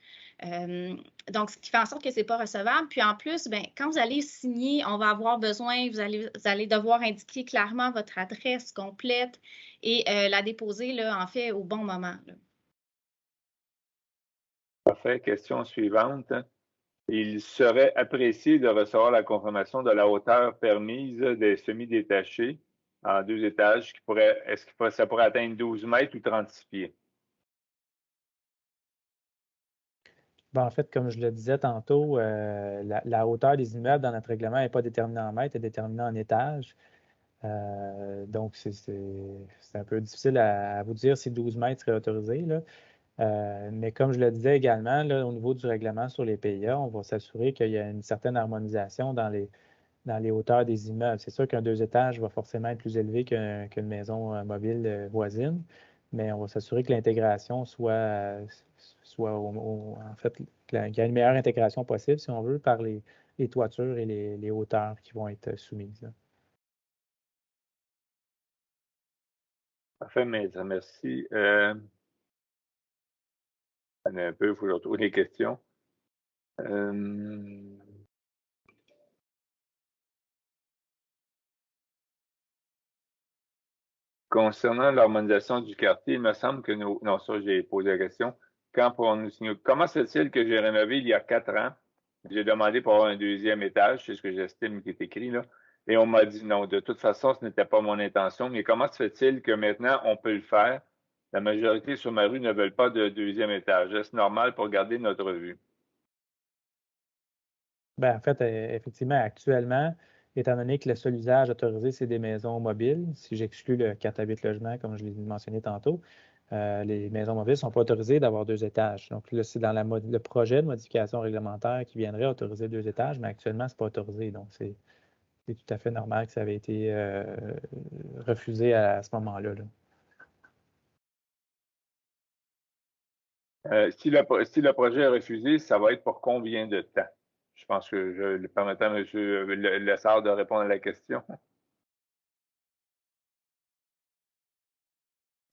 Donc, ce qui fait en sorte que ce n'est pas recevable. Puis en plus, quand vous allez signer, on va avoir besoin, vous allez devoir indiquer clairement votre adresse complète et la déposer, là, en fait, au bon moment. Là. Parfait. Question suivante. Il serait apprécié de recevoir la confirmation de la hauteur permise des semi-détachés en 2 étages. Est-ce que ça pourrait atteindre 12 mètres ou 36 pieds? En fait, comme je le disais tantôt, la hauteur des immeubles dans notre règlement n'est pas déterminée en mètres, elle est déterminée en étages. Donc, c'est un peu difficile à vous dire si 12 mètres serait autorisé, là. Mais comme je le disais également, là, au niveau du règlement sur les PIA, on va s'assurer qu'il y a une certaine harmonisation dans les hauteurs des immeubles. C'est sûr qu'un 2 étages va forcément être plus élevé qu'une maison mobile voisine, mais on va s'assurer que l'intégration soit en fait, qu'il y a une meilleure intégration possible, si on veut, par les toitures et les hauteurs qui vont être soumises. Là. Parfait, merci. Un peu, il faut que je retrouve les questions. Concernant l'harmonisation du quartier, il me semble que nous... Non, ça, j'ai posé la question. Quand pourrons-nous signer? Comment se fait-il que j'ai rénové il y a 4 ans? J'ai demandé pour avoir un 2e étage, c'est ce que j'estime qui est écrit là. Et on m'a dit non, de toute façon, ce n'était pas mon intention. Mais comment se fait-il que maintenant, on peut le faire? La majorité sur ma rue ne veulent pas de 2e étage. Est-ce normal pour garder notre vue? En fait, effectivement, actuellement, étant donné que le seul usage autorisé, c'est des maisons mobiles, si j'exclus le 4 à 8 logements, comme je l'ai mentionné tantôt, les maisons mobiles ne sont pas autorisées d'avoir 2 étages. Donc là, c'est dans le projet de modification réglementaire qui viendrait autoriser 2 étages, mais actuellement, ce n'est pas autorisé. Donc, c'est tout à fait normal que ça avait été refusé à ce moment-là. Là. Si le projet est refusé, ça va être pour combien de temps? Je pense que je permettais à M. Lessard de répondre à la question.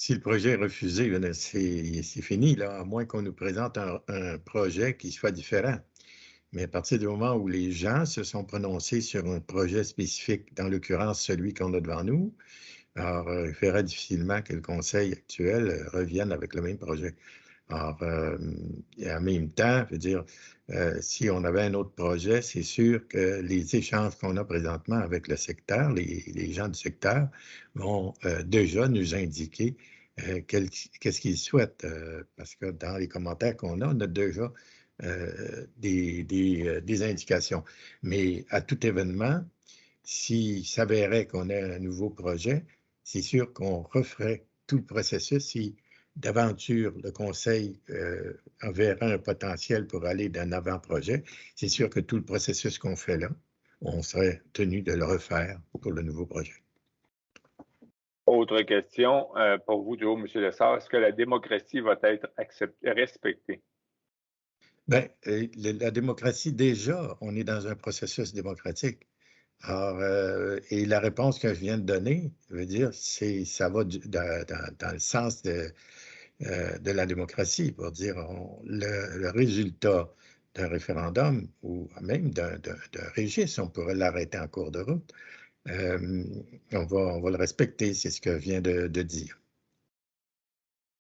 si le projet est refusé, c'est fini, là, à moins qu'on nous présente un projet qui soit différent. Mais à partir du moment où les gens se sont prononcés sur un projet spécifique, dans l'occurrence celui qu'on a devant nous, alors il faudrait difficilement que le conseil actuel revienne avec le même projet. Alors, et en même temps, je veux dire, si on avait un autre projet, c'est sûr que les échanges qu'on a présentement avec le secteur, les gens du secteur, vont déjà nous indiquer qu'est-ce qu'ils souhaitent. Parce que dans les commentaires qu'on a, on a déjà des indications. Mais à tout événement, s'il s'avérait qu'on ait un nouveau projet, c'est sûr qu'on referait tout le processus si d'aventure le Conseil verrait un potentiel pour aller d'un avant-projet. C'est sûr que tout le processus qu'on fait là, on serait tenu de le refaire pour le nouveau projet. Autre question pour vous, Joe, M. Lessard. Est-ce que la démocratie va être respectée? Bien, la démocratie, déjà, on est dans un processus démocratique. Alors, et la réponse que je viens de donner, je veux dire, ça va dans le sens de la démocratie, pour dire le résultat d'un référendum ou même d'un registre, on pourrait l'arrêter en cours de route. On va le respecter, c'est ce que je viens de dire.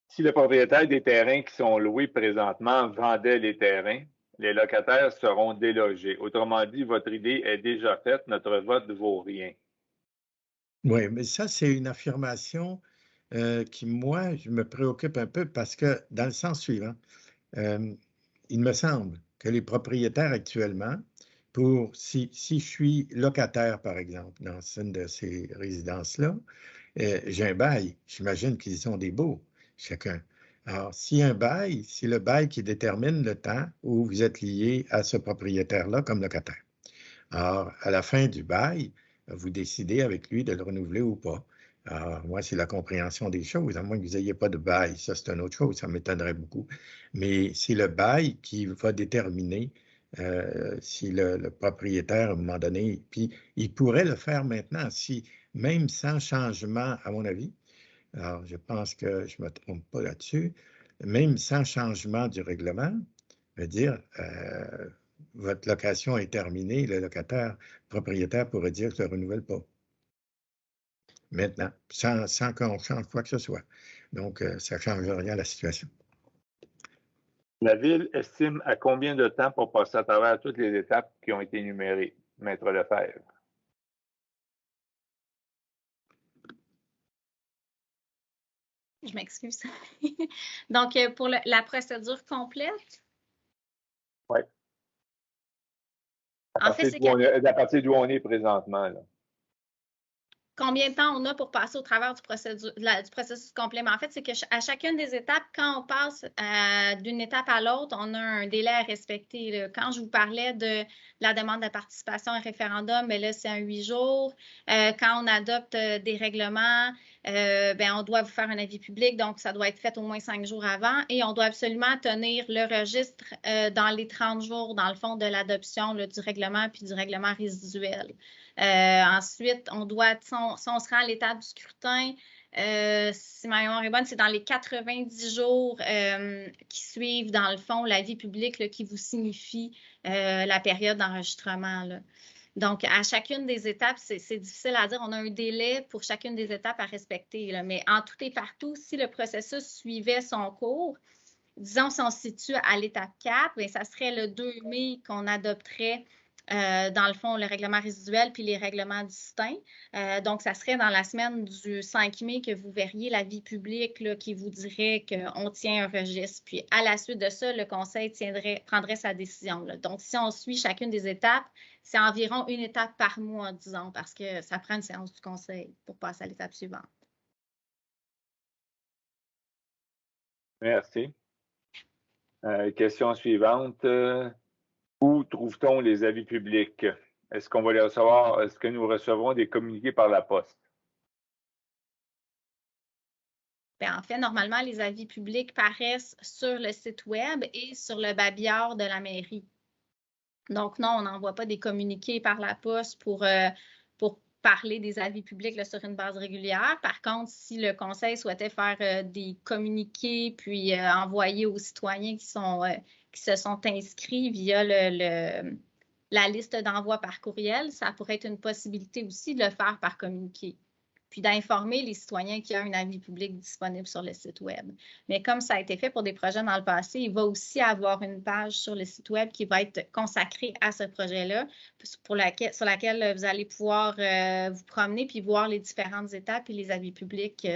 Si le propriétaire des terrains qui sont loués présentement vendait les terrains, les locataires seront délogés. Autrement dit, votre idée est déjà faite, notre vote ne vaut rien. Oui, mais ça, c'est une affirmation qui, moi, je me préoccupe un peu parce que, dans le sens suivant, il me semble que les propriétaires actuellement, si je suis locataire, par exemple, dans une de ces résidences-là, j'ai un bail, j'imagine qu'ils ont des baux, chacun. Alors, si un bail, c'est le bail qui détermine le temps où vous êtes lié à ce propriétaire-là comme locataire. Alors, à la fin du bail, vous décidez avec lui de le renouveler ou pas. Alors, moi, c'est la compréhension des choses, à moins que vous n'ayez pas de bail. Ça, c'est une autre chose, ça m'étonnerait beaucoup. Mais c'est le bail qui va déterminer si le propriétaire, à un moment donné, puis il pourrait le faire maintenant, si même sans changement, à mon avis, alors je pense que je ne me trompe pas là-dessus, même sans changement du règlement, je veux dire, votre location est terminée, le propriétaire pourrait dire que je ne le renouvelle pas. Maintenant, sans qu'on change quoi que ce soit. Donc, ça ne change rien à la situation. La Ville estime à combien de temps pour passer à travers toutes les étapes qui ont été énumérées, Maître Lefebvre? Je m'excuse. Donc, pour la procédure complète? Oui. À partir d'où on est présentement, là. Combien de temps on a pour passer au travers du processus complet? Mais en fait, c'est qu'à chacune des étapes, quand on passe d'une étape à l'autre, on a un délai à respecter. Là. Quand je vous parlais de la demande de participation à un référendum, bien là, c'est un 8 jours. Quand on adopte des règlements, bien, on doit vous faire un avis public, donc ça doit être fait au moins 5 jours avant. Et on doit absolument tenir le registre dans les 30 jours, dans le fond, de l'adoption du règlement puis du règlement résiduel. Ensuite, on doit, si on se rend à l'étape du scrutin, si ma mémoire est bonne, c'est dans les 90 jours qui suivent, dans le fond, l'avis public là, qui vous signifie la période d'enregistrement. Donc, à chacune des étapes, c'est difficile à dire. On a un délai pour chacune des étapes à respecter. Là. Mais en tout et partout, si le processus suivait son cours, disons, si on se situe à l'étape 4, bien, ça serait le 2 mai qu'on adopterait dans le fond, le règlement résiduel puis les règlements distincts. Donc, ça serait dans la semaine du 5 mai que vous verriez l'avis public là, qui vous dirait qu'on tient un registre. Puis, à la suite de ça, le Conseil prendrait sa décision. Là. Donc, si on suit chacune des étapes, c'est environ une étape par mois, disons, parce que ça prend une séance du Conseil pour passer à l'étape suivante. Merci. Question suivante. Où trouve-t-on les avis publics? Est-ce qu'on va les recevoir? Est-ce que nous recevrons des communiqués par la poste? Bien, en fait, normalement, les avis publics paraissent sur le site web et sur le babillard de la mairie. Donc, non, on n'envoie pas des communiqués par la poste pour parler des avis publics là, sur une base régulière. Par contre, si le conseil souhaitait faire des communiqués puis envoyer aux citoyens qui se sont inscrits via la liste d'envoi par courriel, ça pourrait être une possibilité aussi de le faire par communiqué, puis d'informer les citoyens qu'il y a un avis public disponible sur le site Web. Mais comme ça a été fait pour des projets dans le passé, il va aussi avoir une page sur le site Web qui va être consacrée à ce projet-là, sur laquelle vous allez pouvoir vous promener puis voir les différentes étapes et les avis publics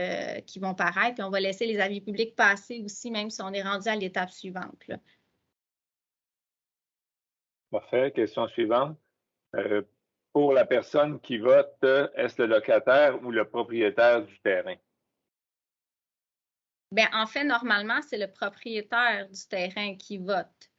qui vont paraître. Puis on va laisser les avis publics passer aussi, même si on est rendu à l'étape suivante, là. Parfait. Question suivante. Pour la personne qui vote, est-ce le locataire ou le propriétaire du terrain? Bien, en fait, normalement, c'est le propriétaire du terrain qui vote.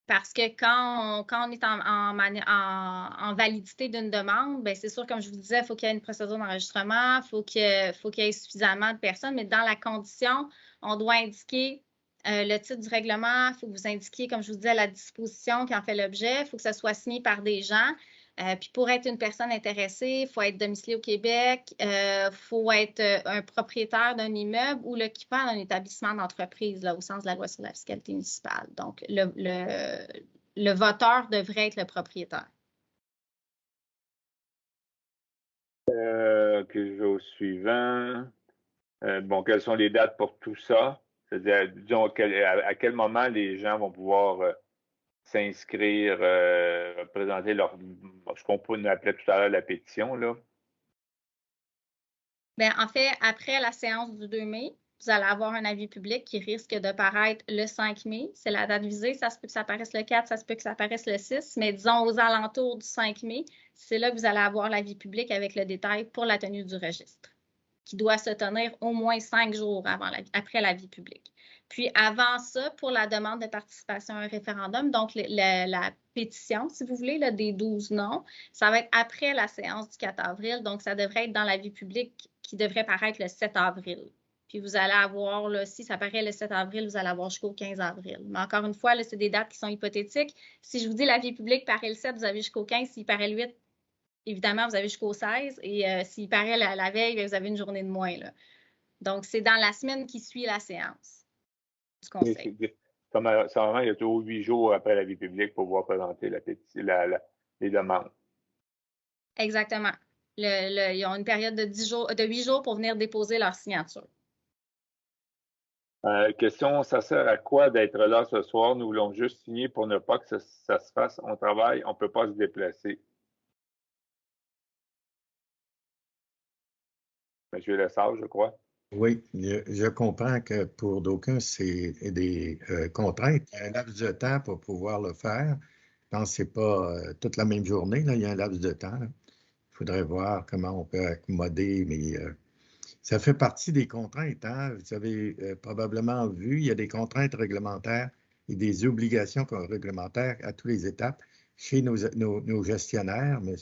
Parce que quand on est en validité d'une demande, bien, c'est sûr, comme je vous disais, il faut qu'il y ait une procédure d'enregistrement, il faut qu'il y ait suffisamment de personnes, mais dans la condition, on doit indiquer le titre du règlement, il faut que vous indiquiez, comme je vous disais, la disposition qui en fait l'objet, il faut que ça soit signé par des gens. Puis pour être une personne intéressée, il faut être domicilié au Québec, il faut être un propriétaire d'un immeuble ou l'occupant d'un établissement d'entreprise, là, au sens de la loi sur la fiscalité municipale. Donc, le voteur devrait être le propriétaire. Que je vais au suivant. Bon, quelles sont les dates pour tout ça? C'est-à-dire, disons, à quel moment les gens vont pouvoir s'inscrire, présenter ce qu'on peut appeler tout à l'heure la pétition, là? Bien, en fait, après la séance du 2 mai, vous allez avoir un avis public qui risque de paraître le 5 mai. C'est la date visée. Ça se peut que ça apparaisse le 4, ça se peut que ça apparaisse le 6, mais disons aux alentours du 5 mai, c'est là que vous allez avoir l'avis public avec le détail pour la tenue du registre, qui doit se tenir au moins 5 jours après l'avis public. Puis avant ça, pour la demande de participation à un référendum, donc la pétition, si vous voulez, là, des 12 noms, ça va être après la séance du 4 avril, donc ça devrait être dans l'avis public qui devrait paraître le 7 avril. Puis vous allez avoir, là, si ça paraît le 7 avril, vous allez avoir jusqu'au 15 avril. Mais encore une fois, c'est des dates qui sont hypothétiques. Si je vous dis l'avis public paraît le 7, vous avez jusqu'au 15. S'il paraît le 8, évidemment, vous avez jusqu'au 16. Et s'il paraît la veille, vous avez une journée de moins, là. Donc, c'est dans la semaine qui suit la séance du conseil. Normalement, il y a toujours 8 jours après l'avis public pour pouvoir présenter les demandes. Exactement. Ils ont une période de 8 jours pour venir déposer leur signature. Question, ça sert à quoi d'être là ce soir? Nous voulons juste signer pour ne pas que ça se fasse. On travaille, on ne peut pas se déplacer. Monsieur Lessard, je crois. Oui, je comprends que pour d'aucuns, c'est des contraintes. Il y a un laps de temps pour pouvoir le faire. Je pense que ce n'est pas toute la même journée, là, il y a un laps de temps. Il faudrait voir comment on peut accommoder, mais ça fait partie des contraintes, hein? Vous avez probablement vu, il y a des contraintes réglementaires et des obligations réglementaires à toutes les étapes chez nos gestionnaires, M.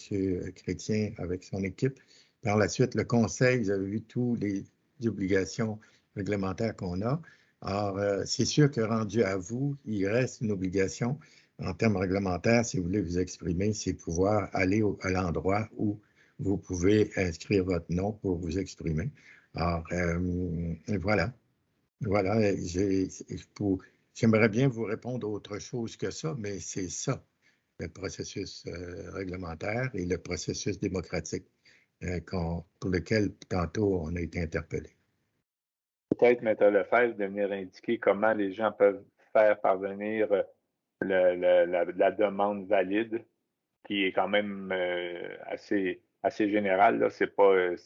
Chrétien avec son équipe. Par la suite, le conseil, vous avez vu toutes les obligations réglementaires qu'on a. Alors, c'est sûr que rendu à vous, il reste une obligation en termes réglementaires, si vous voulez vous exprimer, c'est pouvoir aller à l'endroit où vous pouvez inscrire votre nom pour vous exprimer. Alors, voilà. Voilà, j'aimerais bien vous répondre autre chose que ça, mais c'est ça, le processus réglementaire et le processus démocratique pour lequel, tantôt, on a été interpellé. Peut-être, M. Lefebvre, de venir indiquer comment les gens peuvent faire parvenir la demande valide, qui est quand même assez générale. Ce n'est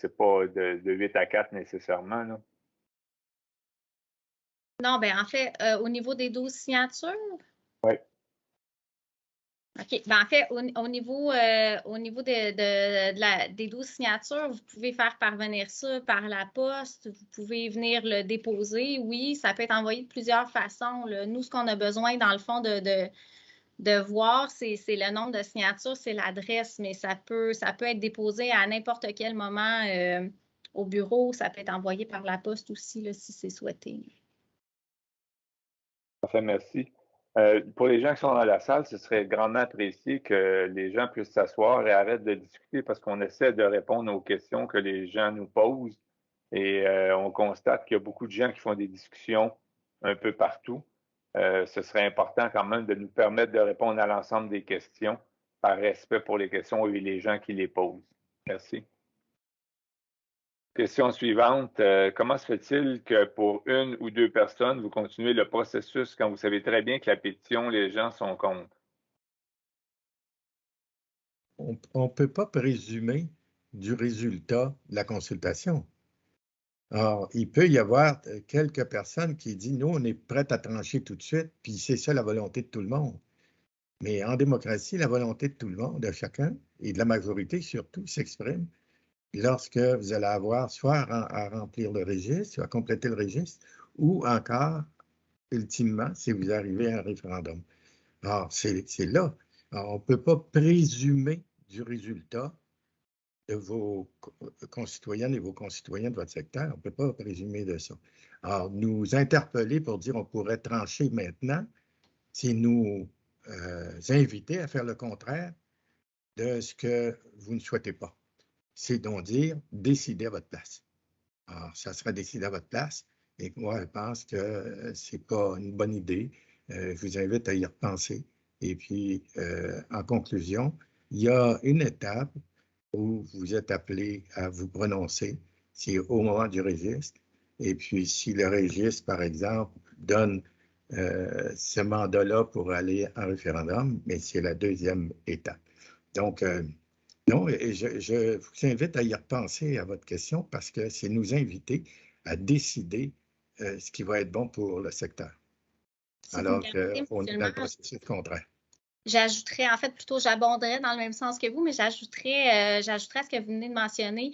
pas de 8 à 4 nécessairement, là. Non, bien, en fait, au niveau des 12 signatures? Oui. OK. Ben, en fait, au niveau des 12 signatures, vous pouvez faire parvenir ça par la poste, vous pouvez venir le déposer. Oui, ça peut être envoyé de plusieurs façons, là. Nous, ce qu'on a besoin, dans le fond, de voir, c'est le nombre de signatures, c'est l'adresse, mais ça peut être déposé à n'importe quel moment au bureau. Ça peut être envoyé par la poste aussi, là, si c'est souhaité. Parfait, merci. Pour les gens qui sont dans la salle, ce serait grandement apprécié que les gens puissent s'asseoir et arrêtent de discuter parce qu'on essaie de répondre aux questions que les gens nous posent et on constate qu'il y a beaucoup de gens qui font des discussions un peu partout. Ce serait important quand même de nous permettre de répondre à l'ensemble des questions par respect pour les questions et les gens qui les posent. Merci. Question suivante. Comment se fait-il que pour une ou deux personnes, vous continuez le processus quand vous savez très bien que la pétition, les gens sont contre? On ne peut pas présumer du résultat de la consultation. Alors, il peut y avoir quelques personnes qui disent, nous, on est prêts à trancher tout de suite, puis c'est ça la volonté de tout le monde. Mais en démocratie, la volonté de tout le monde, de chacun, et de la majorité surtout, s'exprime lorsque vous allez avoir soit à remplir le registre, soit à compléter le registre, ou encore, ultimement, si vous arrivez à un référendum. Alors, c'est là. Alors, on ne peut pas présumer du résultat de vos concitoyennes et vos concitoyens de votre secteur. On ne peut pas présumer de ça. Alors, nous interpeller pour dire on pourrait trancher maintenant, c'est nous inviter à faire le contraire de ce que vous ne souhaitez pas. C'est donc dire décider à votre place. Alors, ça sera décidé à votre place. Et moi, je pense que ce n'est pas une bonne idée. Je vous invite à y repenser. Et puis, en conclusion, il y a une étape où vous êtes appelé à vous prononcer, c'est au moment du registre. Et puis, si le registre, par exemple, donne ce mandat-là pour aller en référendum, mais c'est la deuxième étape. Donc, non, et je vous invite à y repenser à votre question parce que c'est nous inviter à décider ce qui va être bon pour le secteur. Alors qu'on est dans le processus contraire. J'ajouterais, en fait, plutôt j'abonderais dans le même sens que vous, mais j'ajouterais à ce que vous venez de mentionner.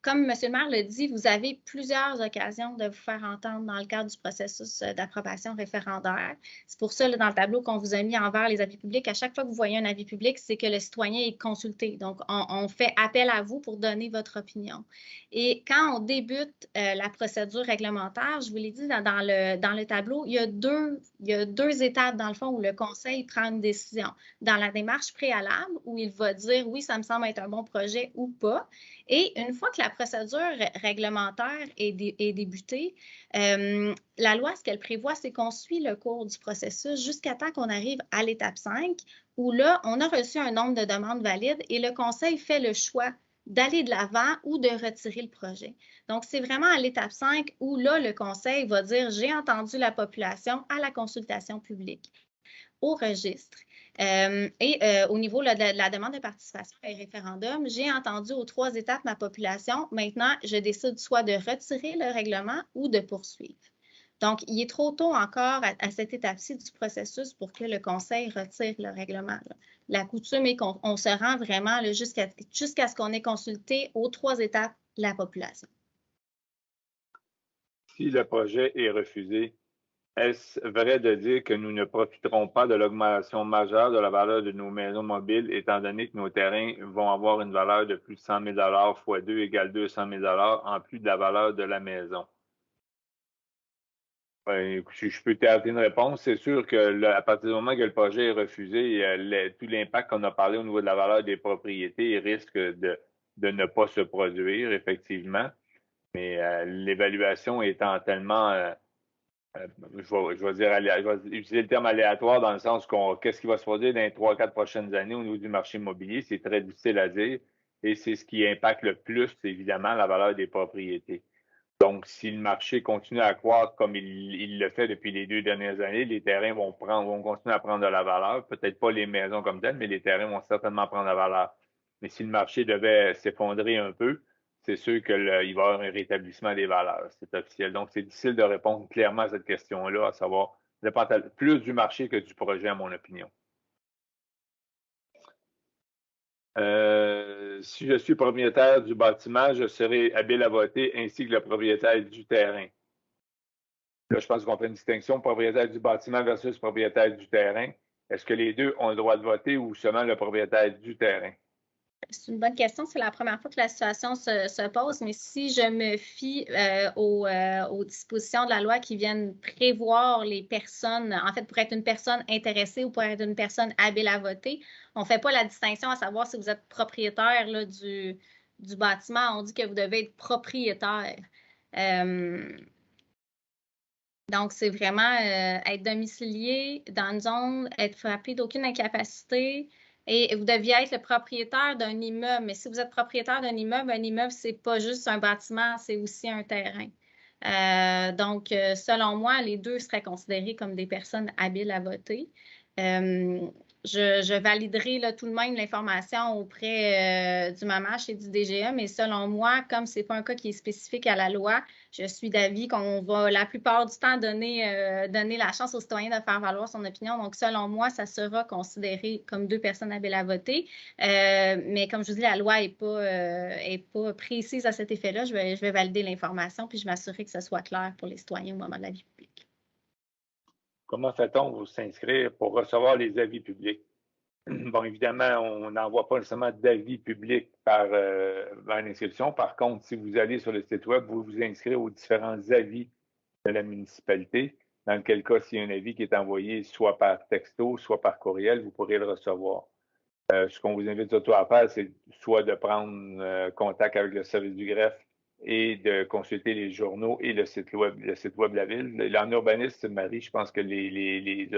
Comme M. le maire l'a dit, vous avez plusieurs occasions de vous faire entendre dans le cadre du processus d'approbation référendaire. C'est pour ça, là, dans le tableau qu'on vous a mis envers les avis publics, à chaque fois que vous voyez un avis public, c'est que le citoyen est consulté. Donc, on fait appel à vous pour donner votre opinion. Et quand on débute la procédure réglementaire, je vous l'ai dit dans le tableau, il y a deux étapes, dans le fond, où le conseil prend une décision. Dans la démarche préalable, où il va dire oui, ça me semble être un bon projet ou pas. Et une fois que la procédure réglementaire est débutée, la loi, ce qu'elle prévoit, c'est qu'on suit le cours du processus jusqu'à temps qu'on arrive à l'étape 5, où là, on a reçu un nombre de demandes valides et le conseil fait le choix d'aller de l'avant ou de retirer le projet. Donc, c'est vraiment à l'étape 5 où là, le conseil va dire « J'ai entendu la population à la consultation publique, au registre. » Au niveau de la demande de participation à un référendum, j'ai entendu aux 3 étapes ma population. Maintenant, je décide soit de retirer le règlement ou de poursuivre. Donc, il est trop tôt encore à cette étape-ci du processus pour que le conseil retire le règlement. Là. La coutume est qu'on se rend vraiment jusqu'à ce qu'on ait consulté aux 3 étapes la population. Si le projet est refusé, est-ce vrai de dire que nous ne profiterons pas de l'augmentation majeure de la valeur de nos maisons mobiles, étant donné que nos terrains vont avoir une valeur de plus de 100 000 x 2 égale 200 000 en plus de la valeur de la maison? Si je peux t'arrêter une réponse, c'est sûr que à partir du moment que le projet est refusé, tout l'impact qu'on a parlé au niveau de la valeur des propriétés risque de ne pas se produire, effectivement. Mais l'évaluation étant tellement... je vais utiliser le terme aléatoire dans le sens qu'est-ce qui va se produire dans les 3-4 prochaines années au niveau du marché immobilier, c'est très difficile à dire et c'est ce qui impacte le plus, évidemment, la valeur des propriétés. Donc, si le marché continue à croître comme il le fait depuis les 2 dernières années, les terrains vont continuer à prendre de la valeur. Peut-être pas les maisons comme telles, mais les terrains vont certainement prendre de la valeur. Mais si le marché devait s'effondrer un peu, c'est sûr qu'il va y avoir un rétablissement des valeurs. C'est officiel. Donc, c'est difficile de répondre clairement à cette question-là, à savoir, ça dépend plus du marché que du projet, à mon opinion. Si je suis propriétaire du bâtiment, je serai habile à voter ainsi que le propriétaire du terrain. Là, je pense qu'on fait une distinction propriétaire du bâtiment versus propriétaire du terrain. Est-ce que les deux ont le droit de voter ou seulement le propriétaire du terrain? C'est une bonne question. C'est la première fois que la situation se pose, mais si je me fie aux dispositions de la loi qui viennent prévoir les personnes, en fait, pour être une personne intéressée ou pour être une personne habile à voter, on ne fait pas la distinction à savoir si vous êtes propriétaire là, du bâtiment. On dit que vous devez être propriétaire. Donc, c'est vraiment être domicilié dans une zone, être frappé d'aucune incapacité. Et vous deviez être le propriétaire d'un immeuble. Mais si vous êtes propriétaire d'un immeuble, un immeuble, c'est pas juste un bâtiment, c'est aussi un terrain. Donc, selon moi, les deux seraient considérés comme des personnes habiles à voter. Je validerai là, tout de même l'information auprès du MAMACH et du DGE, mais selon moi, comme ce n'est pas un cas qui est spécifique à la loi, je suis d'avis qu'on va la plupart du temps donner la chance aux citoyens de faire valoir son opinion. Donc, selon moi, ça sera considéré comme deux personnes habiles à voter. Mais comme je vous dis, la loi n'est pas précise à cet effet-là. Je vais valider l'information puis je m'assurerai que ce soit clair pour les citoyens au moment de la vie publique. Comment fait-on pour s'inscrire pour recevoir les avis publics? Bon, évidemment, on n'envoie pas nécessairement d'avis publics par l'inscription. Par contre, si vous allez sur le site web, vous vous inscrivez aux différents avis de la municipalité. Dans quel cas, s'il y a un avis qui est envoyé soit par texto, soit par courriel, vous pourrez le recevoir. Ce qu'on vous invite surtout à faire, c'est soit de prendre contact avec le service du greffe et de consulter les journaux et le site web de la ville. En urbanisme, Marie, je pense que les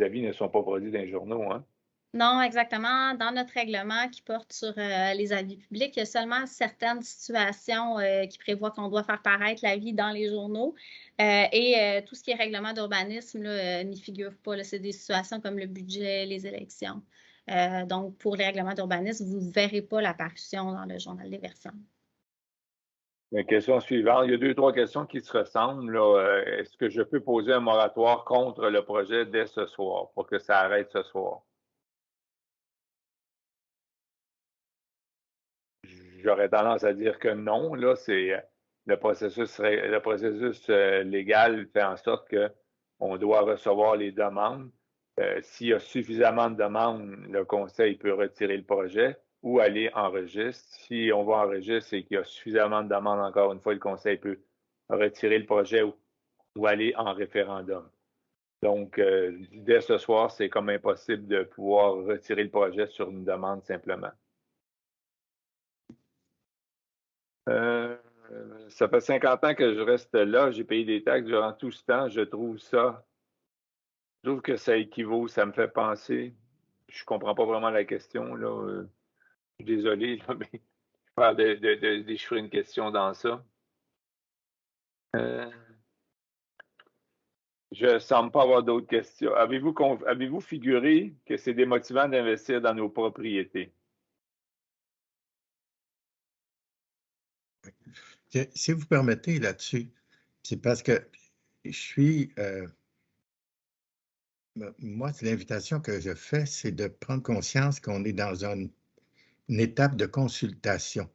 avis ne sont pas produits dans les journaux, hein? Non, exactement. Dans notre règlement qui porte sur les avis publics, il y a seulement certaines situations qui prévoient qu'on doit faire paraître l'avis dans les journaux. Et tout ce qui est règlement d'urbanisme n'y figure pas. C'est des situations comme le budget, les élections. Donc, pour les règlements d'urbanisme, vous ne verrez pas l'apparition dans le journal des versions. La question suivante. Il y a 2-3 questions qui se ressemblent. Est-ce que je peux poser un moratoire contre le projet dès ce soir pour que ça arrête ce soir? J'aurais tendance à dire que non. Là, c'est le processus légal fait en sorte qu'on doit recevoir les demandes. S'il y a suffisamment de demandes, le conseil peut retirer le projet ou aller en registre. Si on va en registre et qu'il y a suffisamment de demandes, encore une fois, le conseil peut retirer le projet ou aller en référendum. Donc, dès ce soir, c'est comme impossible de pouvoir retirer le projet sur une demande simplement. Ça fait 50 ans que je reste là. J'ai payé des taxes durant tout ce temps. Je trouve que ça équivaut, ça me fait penser. Je comprends pas vraiment la question, là. Je suis désolé, là, mais je vais de déchiffrer une question dans ça. Je ne semble pas avoir d'autres questions. Avez-vous figuré que c'est démotivant d'investir dans nos propriétés? Si vous permettez là-dessus, c'est parce que je suis... moi, l'invitation que je fais, c'est de prendre conscience qu'on est dans une étape de consultation.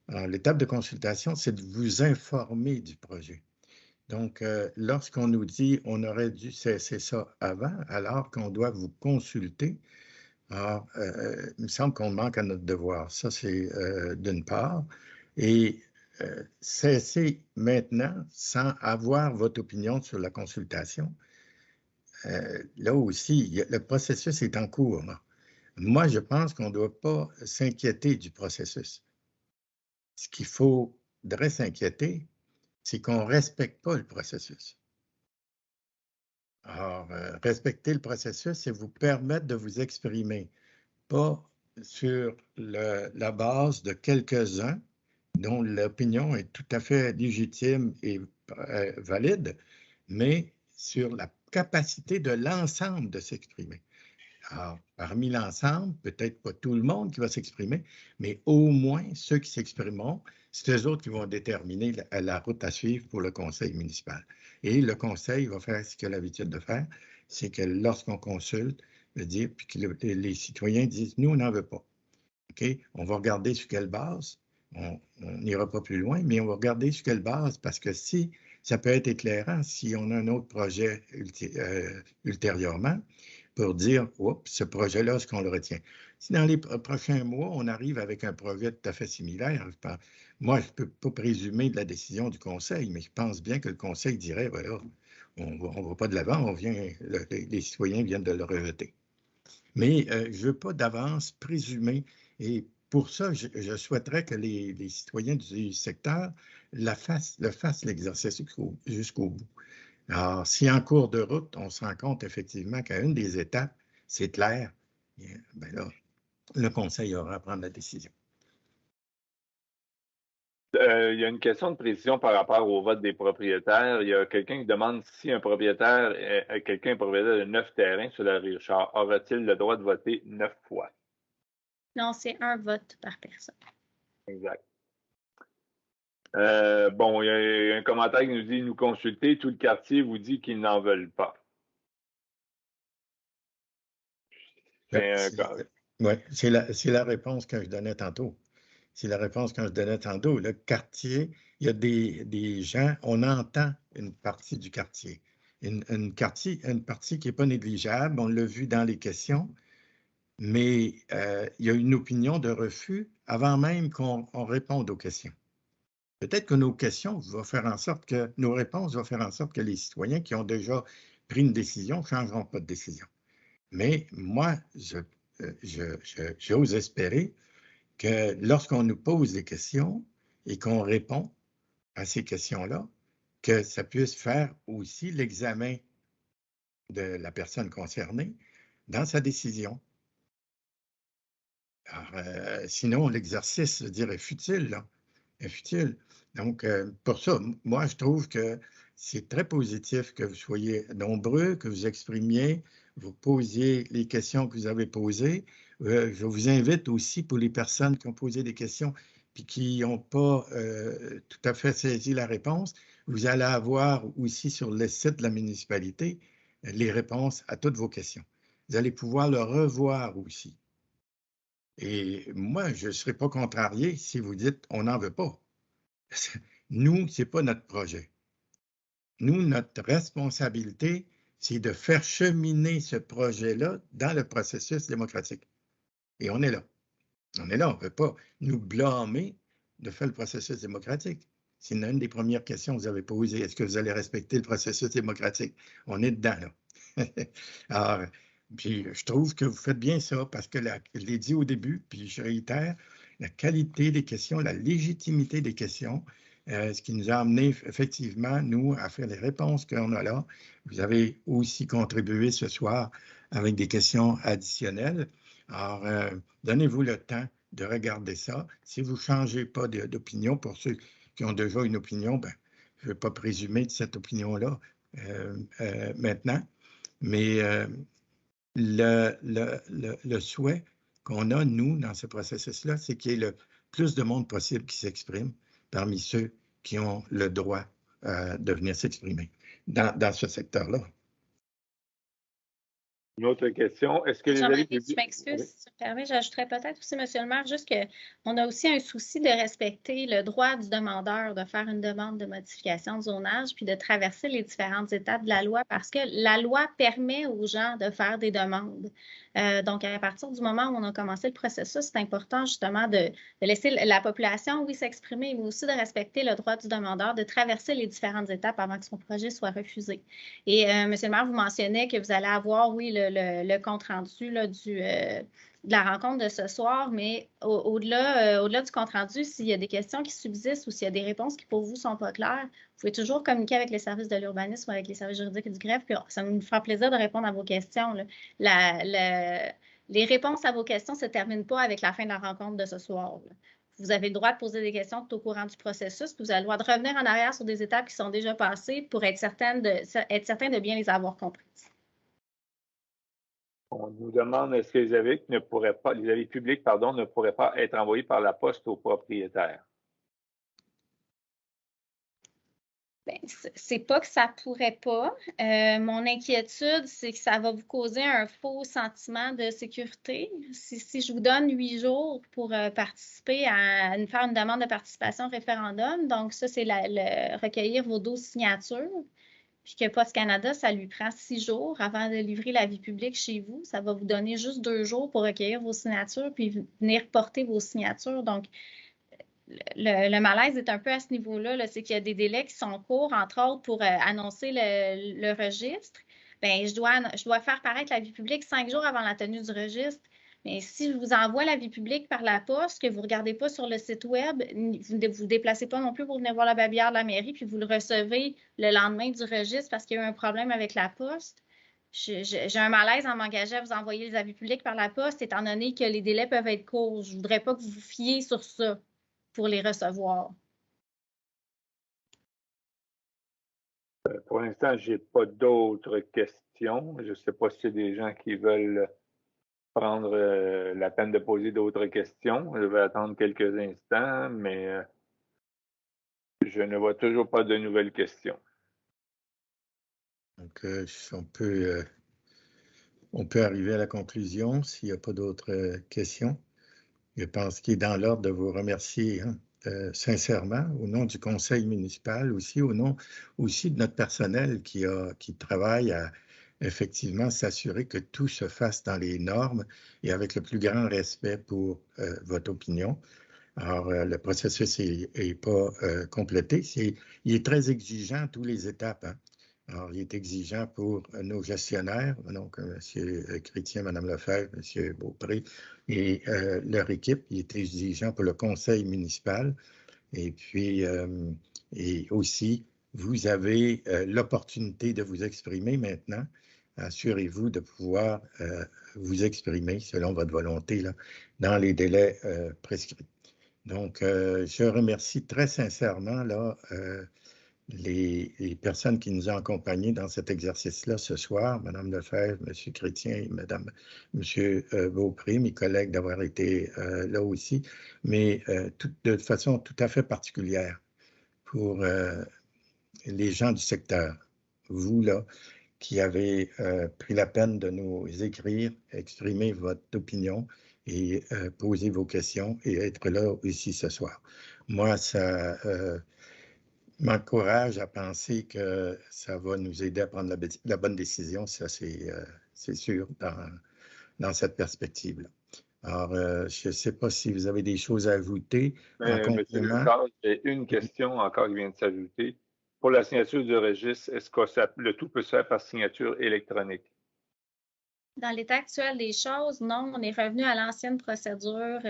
L'étape de consultation, c'est de vous informer du projet. Donc, lorsqu'on nous dit on aurait dû cesser ça avant, alors qu'on doit vous consulter, alors, il me semble qu'on manque à notre devoir. Ça, c'est d'une part. Et cesser maintenant sans avoir votre opinion sur la consultation. Là aussi, le processus est en cours. Là. Moi, je pense qu'on ne doit pas s'inquiéter du processus. Ce qu'il faudrait s'inquiéter, c'est qu'on ne respecte pas le processus. Alors, respecter le processus, c'est vous permettre de vous exprimer, pas sur la base de quelques-uns dont l'opinion est tout à fait légitime et valide, mais sur la capacité de l'ensemble de s'exprimer. Alors, parmi l'ensemble, peut-être pas tout le monde qui va s'exprimer, mais au moins ceux qui s'exprimeront, c'est eux autres qui vont déterminer la route à suivre pour le conseil municipal. Et le conseil va faire ce qu'il a l'habitude de faire, c'est que lorsqu'on consulte, puis que les citoyens disent « nous, on n'en veut pas ». Okay? On va regarder sur quelle base, on n'ira pas plus loin, mais on va regarder sur quelle base, parce que si ça peut être éclairant, si on a un autre projet ultérieurement, pour dire, oups, ce projet-là, est-ce qu'on le retient? Si dans les prochains mois, on arrive avec un projet tout à fait similaire, moi, je ne peux pas présumer de la décision du Conseil, mais je pense bien que le Conseil dirait, voilà, on ne va pas de l'avant, les citoyens viennent de le rejeter. Mais je ne veux pas d'avance présumer. Et pour ça, je souhaiterais que les citoyens du secteur le fassent l'exercice jusqu'au bout. Alors, si en cours de route, on se rend compte effectivement qu'à une des étapes, c'est clair, bien là, le Conseil aura à prendre la décision. Il y a une question de précision par rapport au vote des propriétaires. Il y a quelqu'un qui demande si quelqu'un est propriétaire de 9 terrains sur la rue Richard, aura-t-il le droit de voter 9 fois? Non, c'est un vote par personne. Exact. Bon, il y a un commentaire qui nous dit « Nous consulter, tout le quartier vous dit qu'ils n'en veulent pas. » Oui, c'est la réponse que je donnais tantôt. C'est la réponse que je donnais tantôt. Le quartier, il y a des gens, on entend une partie du quartier. Une partie qui n'est pas négligeable, on l'a vu dans les questions, mais il y a une opinion de refus avant même qu'on réponde aux questions. Peut-être que nos réponses vont faire en sorte que les citoyens qui ont déjà pris une décision ne changeront pas de décision. Mais moi, j'ose espérer que lorsqu'on nous pose des questions et qu'on répond à ces questions-là, que ça puisse faire aussi l'examen de la personne concernée dans sa décision. Alors, sinon, l'exercice, je dirais, est futile, là. Est futile. Donc, pour ça, moi, je trouve que c'est très positif que vous soyez nombreux, que vous exprimiez, vous posiez les questions que vous avez posées. Je vous invite aussi, pour les personnes qui ont posé des questions puis qui n'ont pas tout à fait saisi la réponse, vous allez avoir aussi sur le site de la municipalité les réponses à toutes vos questions. Vous allez pouvoir le revoir aussi. Et moi, je ne serai pas contrarié si vous dites « on n'en veut pas ». Nous, ce n'est pas notre projet. Nous, notre responsabilité, c'est de faire cheminer ce projet-là dans le processus démocratique. Et on est là. On est là, on ne peut pas nous blâmer de faire le processus démocratique. C'est une des premières questions que vous avez posées. Est-ce que vous allez respecter le processus démocratique? On est dedans, là. Alors, puis je trouve que vous faites bien ça parce que je l'ai dit au début, puis je réitère, la qualité des questions, la légitimité des questions, ce qui nous a amené effectivement, nous, à faire les réponses qu'on a là. Vous avez aussi contribué ce soir avec des questions additionnelles. Alors, donnez-vous le temps de regarder ça. Si vous ne changez pas d'opinion, pour ceux qui ont déjà une opinion, ben, je ne vais pas présumer de cette opinion-là maintenant, mais le souhait qu'on a, nous, dans ce processus-là, c'est qu'il y ait le plus de monde possible qui s'exprime parmi ceux qui ont le droit de venir s'exprimer dans ce secteur-là. Une autre question. Est-ce que je m'excuse, si tu me permets, j'ajouterais peut-être aussi, M. le maire, juste qu'on a aussi un souci de respecter le droit du demandeur de faire une demande de modification de zonage puis de traverser les différentes étapes de la loi parce que la loi permet aux gens de faire des demandes. Donc, à partir du moment où on a commencé le processus, c'est important justement de laisser la population, oui, s'exprimer, mais aussi de respecter le droit du demandeur de traverser les différentes étapes avant que son projet soit refusé. Et M. le maire, vous mentionnez que vous allez avoir, oui, le compte-rendu de la rencontre de ce soir, mais au-delà du compte-rendu, s'il y a des questions qui subsistent ou s'il y a des réponses qui pour vous ne sont pas claires, vous pouvez toujours communiquer avec les services de l'urbanisme ou avec les services juridiques du greffe, puis ça nous fera plaisir de répondre à vos questions. Les réponses à vos questions ne se terminent pas avec la fin de la rencontre de ce soir. Là. Vous avez le droit de poser des questions tout au courant du processus, puis vous avez le droit de revenir en arrière sur des étapes qui sont déjà passées pour être certain de bien les avoir comprises. On nous demande est-ce que les avis publics ne pourraient pas être envoyés par la poste aux propriétaires? Bien, c'est pas que ça pourrait pas. Mon inquiétude, c'est que ça va vous causer un faux sentiment de sécurité. Si je vous donne 8 jours pour participer faire une demande de participation au référendum, donc ça, c'est recueillir vos 12 signatures. puis que Poste Canada, ça lui prend 6 jours avant de livrer l'avis public chez vous. Ça va vous donner juste 2 jours pour recueillir vos signatures puis venir porter vos signatures. Donc, le malaise est un peu à ce niveau-là. -là, c'est qu'il y a des délais qui sont courts, entre autres, pour annoncer le registre. Bien, je dois faire paraître l'avis public 5 jours avant la tenue du registre. Mais si je vous envoie l'avis public par la poste, que vous ne regardez pas sur le site web, vous ne vous déplacez pas non plus pour venir voir la babillard de la mairie, puis vous le recevez le lendemain du registre parce qu'il y a eu un problème avec la poste, j'ai un malaise à m'engager à vous envoyer les avis publics par la poste, étant donné que les délais peuvent être courts. Je ne voudrais pas que vous vous fiez sur ça pour les recevoir. Pour l'instant, je n'ai pas d'autres questions. Je ne sais pas s'il y a des gens qui veulent prendre la peine de poser d'autres questions. Je vais attendre quelques instants, mais je ne vois toujours pas de nouvelles questions. Donc, on peut arriver à la conclusion s'il n'y a pas d'autres questions. Je pense qu'il est dans l'ordre de vous remercier sincèrement au nom du conseil municipal, aussi au nom aussi de notre personnel qui travaille à effectivement s'assurer que tout se fasse dans les normes et avec le plus grand respect pour votre opinion. Alors, le processus n'est pas complété. Il est très exigeant à toutes les étapes. Hein. Alors, il est exigeant pour nos gestionnaires, donc M. Chrétien, Mme Lefebvre, M. Beaupré et leur équipe. Il est exigeant pour le conseil municipal. Et puis, et aussi, vous avez l'opportunité de vous exprimer maintenant. Assurez-vous de pouvoir vous exprimer selon votre volonté là, dans les délais prescrits. Donc, je remercie très sincèrement là, les personnes qui nous ont accompagnés dans cet exercice-là ce soir, Mme Lefebvre, M. Chrétien et M. Beaupré, mes collègues d'avoir été là aussi, mais de façon tout à fait particulière pour les gens du secteur. Vous, là, qui avez pris la peine de nous écrire, exprimer votre opinion et poser vos questions et être là ici ce soir. Moi, ça m'encourage à penser que ça va nous aider à prendre la bonne décision, ça c'est sûr, dans cette perspective-là. Alors, je ne sais pas si vous avez des choses à ajouter en complément. J'ai une question encore qui vient de s'ajouter. Pour la signature du registre, est-ce que le tout peut se faire par signature électronique? Dans l'état actuel des choses, non, on est revenu à l'ancienne procédure.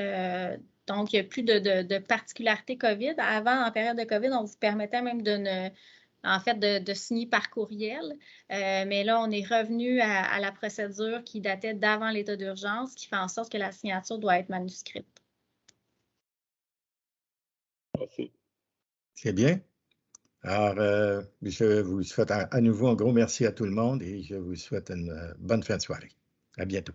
Donc, il n'y a plus de particularité COVID. Avant, en période de COVID, on vous permettait même de signer par courriel. Mais là, on est revenu à la procédure qui datait d'avant l'état d'urgence, qui fait en sorte que la signature doit être manuscrite. Merci. C'est bien. Alors, je vous souhaite à nouveau un gros merci à tout le monde et je vous souhaite une bonne fin de soirée. À bientôt.